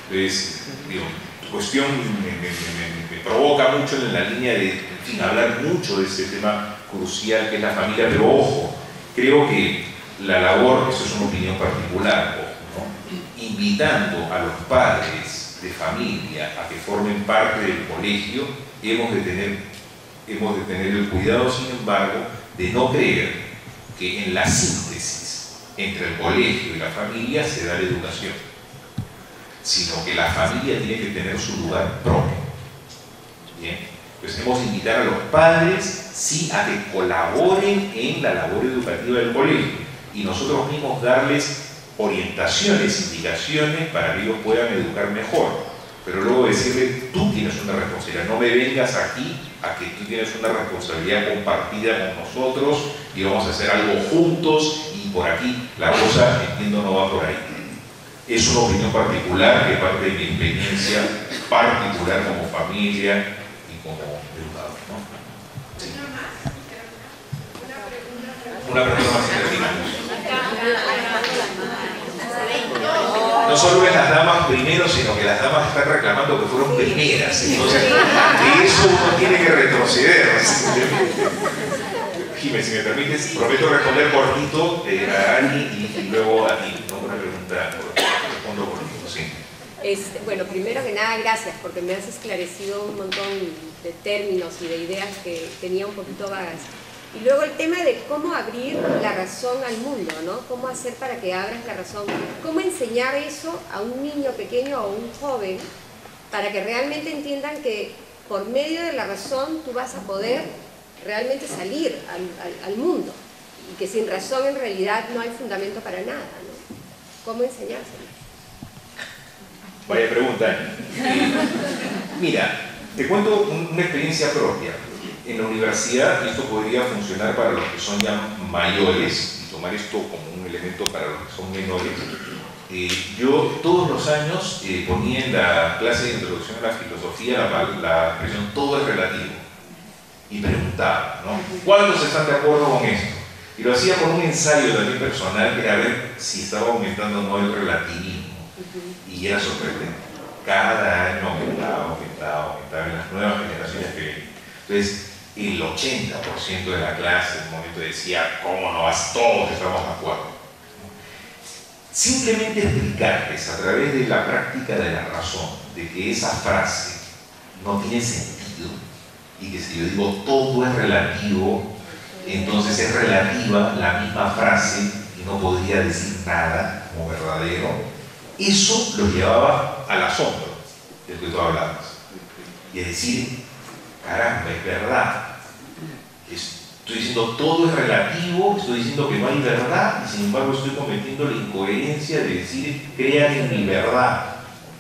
Entonces, digo, tu cuestión me provoca mucho en la línea de, en fin, hablar mucho de ese tema crucial que es la familia, pero ojo, creo que la labor, eso es una opinión particular, ojo, ¿no?, invitando a los padres de familia a que formen parte del colegio, hemos de tener el cuidado, sin embargo, de no creer que en la síntesis entre el colegio y la familia se da la educación, sino que la familia tiene que tener su lugar propio. Bien, entonces hemos de invitar a los padres, sí, a que colaboren en la labor educativa del colegio y nosotros mismos darles orientaciones, indicaciones para que ellos puedan educar mejor. Pero luego decirle, tú tienes una responsabilidad, no me vengas aquí a que tú tienes una responsabilidad compartida con nosotros y vamos a hacer algo juntos y por aquí la cosa, entiendo, no va por ahí. Es una opinión particular que parte de mi experiencia particular como familia y como educador, ¿no? Sí. Una pregunta más y terminamos. No solo es las damas primero, sino que las damas están reclamando que fueron primeras. Entonces, de eso uno tiene que retroceder. Jiménez, si me permites, prometo responder cortito a Ani y luego a ti, ¿no? Una pregunta, respondo cortito, sí. Bueno, primero que nada, gracias, porque me has esclarecido un montón de términos y de ideas que tenía un poquito vagas. Y luego el tema de cómo abrir la razón al mundo, ¿no? Cómo hacer para que abras la razón. Cómo enseñar eso a un niño pequeño o un joven para que realmente entiendan que por medio de la razón tú vas a poder realmente salir al mundo. Y que sin razón en realidad no hay fundamento para nada, ¿no? ¿Cómo enseñárselo? Vaya pregunta. Mira, te cuento una experiencia propia. En la universidad, esto podría funcionar para los que son ya mayores, y tomar esto como un elemento para los que son menores. Yo todos los años ponía en la clase de introducción a la filosofía la expresión todo es relativo. Y preguntaba, ¿no?, ¿cuántos están de acuerdo con esto? Y lo hacía con un ensayo también personal, que era ver si estaba aumentando o no el relativismo. Y era sorprendente. Cada año aumentaba en las nuevas generaciones que venían. Entonces, el 80% de la clase en un momento decía, ¿cómo no vas? Todos estamos de acuerdo. Simplemente explicarles a través de la práctica de la razón de que esa frase no tiene sentido y que si yo digo todo es relativo, entonces es relativa la misma frase y no podría decir nada como verdadero. Eso los llevaba al asombro del que tú hablabas. y es decir, caramba, es verdad. Estoy diciendo todo es relativo, estoy diciendo que no hay verdad y sin embargo estoy cometiendo la incoherencia de decir crean en mi verdad,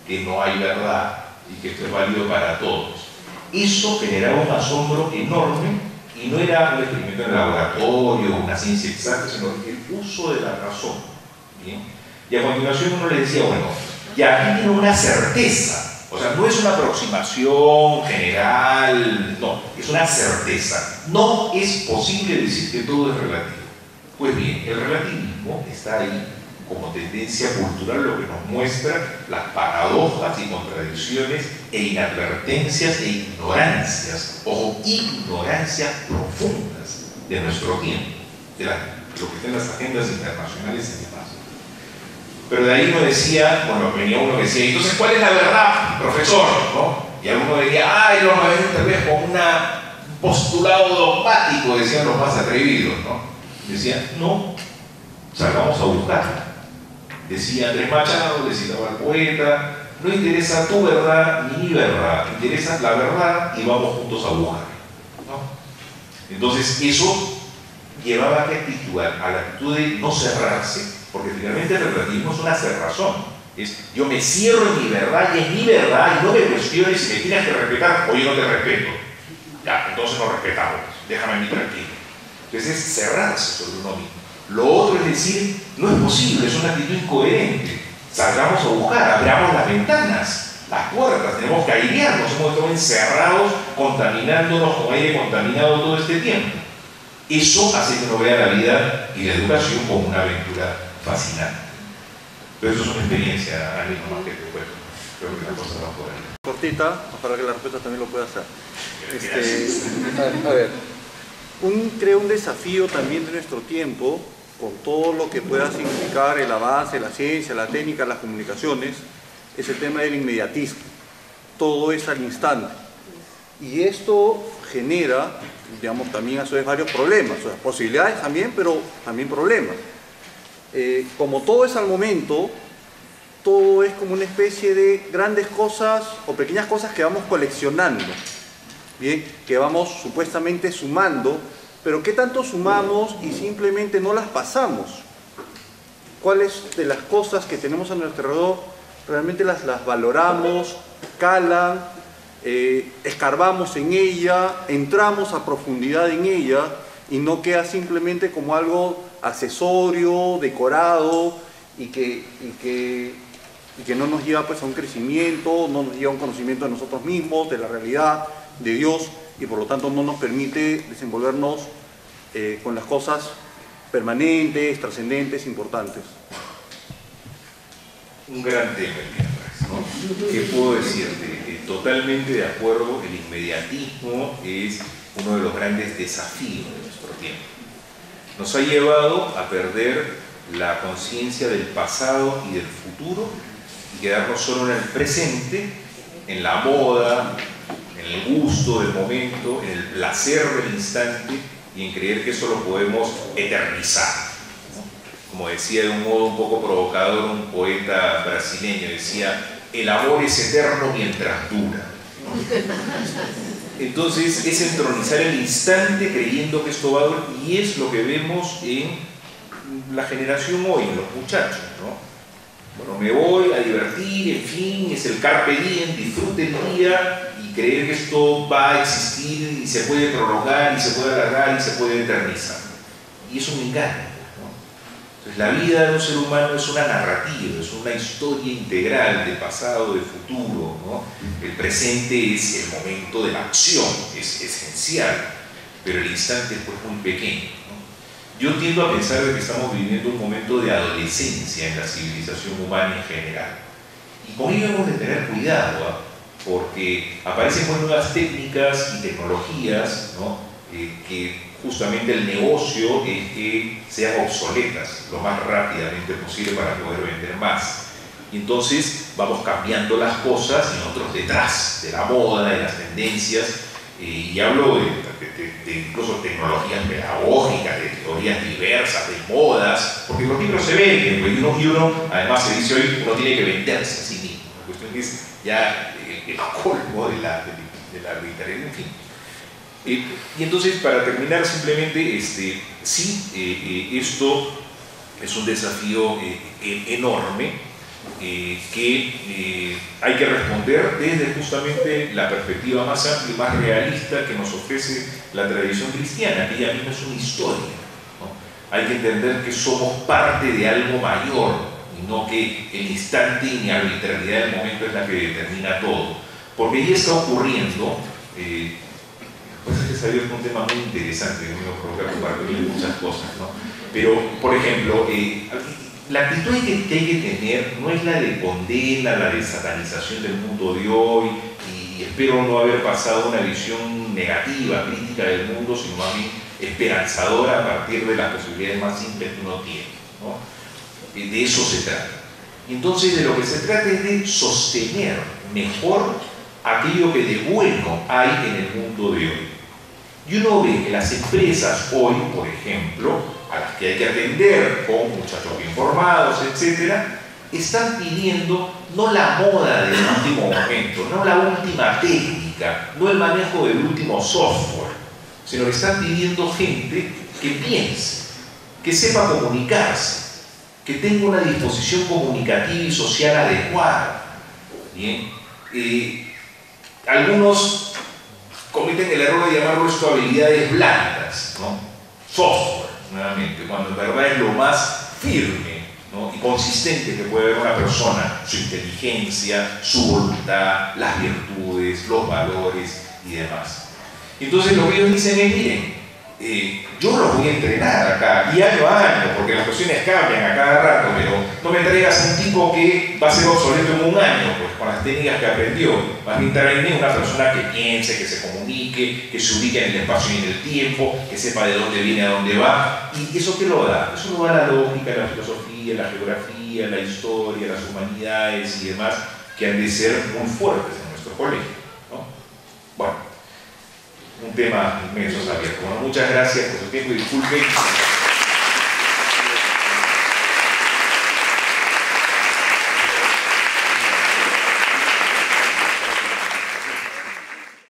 que no hay verdad y que esto es válido para todos. Eso generaba un asombro enorme y no era un experimento en el laboratorio, una ciencia exacta, sino el uso de la razón. ¿Bien? Y a continuación uno le decía, bueno, ya aquí tiene una certeza. O sea, no es una aproximación general, no, es una certeza. No es posible decir que todo es relativo. Pues bien, el relativismo está ahí como tendencia cultural, lo que nos muestra las paradojas y contradicciones e inadvertencias e ignorancias, ojo, ignorancias profundas de nuestro tiempo, de lo que está en las agendas internacionales y demás. Pero de ahí uno decía, bueno, venía uno que decía, entonces, ¿cuál es la verdad, profesor? ¿No? Y alguno decía, ay, no, tal vez con un postulado dogmático, decían los más atrevidos, ¿no? Decían, no, salgamos a buscar. Decía Andrés Machado, decía el poeta, no interesa tu verdad ni mi verdad, interesa la verdad y vamos juntos a buscar, ¿no? Entonces, eso llevaba a la actitud de no cerrarse, porque finalmente el relativismo es una cerrazón. Yo me cierro en mi verdad y es mi verdad y no me cuestiones si me tienes que respetar o yo no te respeto. Ya, entonces nos respetamos, déjame a mí tranquilo. Entonces es cerrarse sobre uno mismo. Lo otro es decir, no es posible, es una actitud incoherente. Salgamos a buscar, abramos las ventanas, las puertas, tenemos que airearnos, hemos estado encerrados, contaminándonos con aire contaminado todo este tiempo. Eso hace que uno vea la vida y la educación como una aventura fascinante. Pero eso es una experiencia, Ani, más que te cuento. Creo que la cosa va por ahí. Cortita, para que la respuesta también lo pueda hacer. A ver, creo un desafío también de nuestro tiempo, con todo lo que pueda significar el avance, la ciencia, la técnica, las comunicaciones, es el tema del inmediatismo. Todo es al instante. Y esto genera, digamos, también a su vez varios problemas, o sea, posibilidades también, pero también problemas. Como todo es al momento, todo es como una especie de grandes cosas o pequeñas cosas que vamos coleccionando, ¿bien? Que vamos supuestamente sumando, pero ¿qué tanto sumamos y simplemente no las pasamos? ¿Cuáles de las cosas que tenemos a nuestro alrededor realmente las valoramos, calan, escarbamos en ella, entramos a profundidad en ella y no queda simplemente como algo accesorio, decorado y que no nos lleva pues a un crecimiento, no nos lleva a un conocimiento de nosotros mismos, de la realidad, de Dios, y por lo tanto no nos permite desenvolvernos con las cosas permanentes, trascendentes, importantes? Un gran tema, ¿no? ¿Qué puedo decirte? Totalmente de acuerdo, el inmediatismo es uno de los grandes desafíos de nuestro tiempo. Nos ha llevado a perder la conciencia del pasado y del futuro y quedarnos solo en el presente, en la moda, en el gusto del momento, en el placer del instante y en creer que eso lo podemos eternizar, ¿no? Como decía de un modo un poco provocador un poeta brasileño, decía, el amor es eterno mientras dura, ¿no? Entonces es entronizar el instante creyendo que esto va a durar, y es lo que vemos en la generación hoy, en los muchachos, ¿no? Bueno, me voy a divertir, en fin, es el carpe diem, disfrute el día y creer que esto va a existir y se puede prolongar y se puede alargar y se puede eternizar. Y es un engaño, ¿no? Entonces la vida de un ser humano es una narrativa, es una historia integral de pasado, de futuro, ¿no? El presente es el momento de la acción, es esencial, pero el instante es pues muy pequeño. Yo tiendo a pensar de que estamos viviendo un momento de adolescencia en la civilización humana en general. Y con ello hemos de tener cuidado, ¿eh? Porque aparecen pues nuevas técnicas y tecnologías, ¿no? Que justamente el negocio es que sean obsoletas lo más rápidamente posible para poder vender más. Y entonces vamos cambiando las cosas y nosotros detrás de la moda, de las tendencias, y hablo de incluso tecnologías pedagógicas, de teorías diversas, de modas, porque los libros se venden, y uno además se dice hoy, uno tiene que venderse a sí mismo. La cuestión es ya el colmo de la arbitrariedad, en fin. Y entonces, para terminar, simplemente, sí, esto es un desafío enorme que hay que responder desde justamente la perspectiva más amplia y más realista que nos ofrece la tradición cristiana, que ella misma es una historia, ¿no? Hay que entender que somos parte de algo mayor y no que el instante y la arbitrariedad del momento es la que determina todo, porque ahí está ocurriendo. Pues es que se ha abierto un tema muy interesante que me va a provocar compartirle muchas cosas, ¿no? Pero, por ejemplo, la actitud que hay que tener no es la de condena, la de satanización del mundo de hoy, y espero no haber pasado una visión negativa, crítica del mundo, sino más bien esperanzadora a partir de las posibilidades más simples que uno tiene, ¿no? De eso se trata. Y entonces de lo que se trata es de sostener mejor aquello que de bueno hay en el mundo de hoy. Y uno ve que las empresas hoy, por ejemplo, a las que hay que atender con muchachos bien formados, etc., están pidiendo no la moda del último momento, no la última técnica, no el manejo del último software, sino que están pidiendo gente que piense, que sepa comunicarse, que tenga una disposición comunicativa y social adecuada. ¿Bien? Algunos cometen el error de llamarlo esto habilidades blandas, ¿no? Software, nuevamente, cuando en verdad es lo más firme, ¿no? Y consistente que puede haber una persona, su inteligencia, su voluntad, las virtudes, los valores y demás. Entonces lo que ellos dicen es, miren, yo los voy a entrenar acá, y año a año, porque las cuestiones cambian a cada rato, pero no me traigas a un tipo que va a ser obsoleto en un año, pues con las técnicas que aprendió. Más bien tráeme una persona que piense, que se comunique, que se ubique en el espacio y en el tiempo, que sepa de dónde viene a dónde va. ¿Y eso qué lo da? Eso lo da la lógica, la filosofía, la geografía, la historia, las humanidades y demás, que han de ser muy fuertes en nuestro colegio, ¿no? Bueno, un tema inmenso, Javier. Bueno, muchas gracias por su tiempo y disculpen.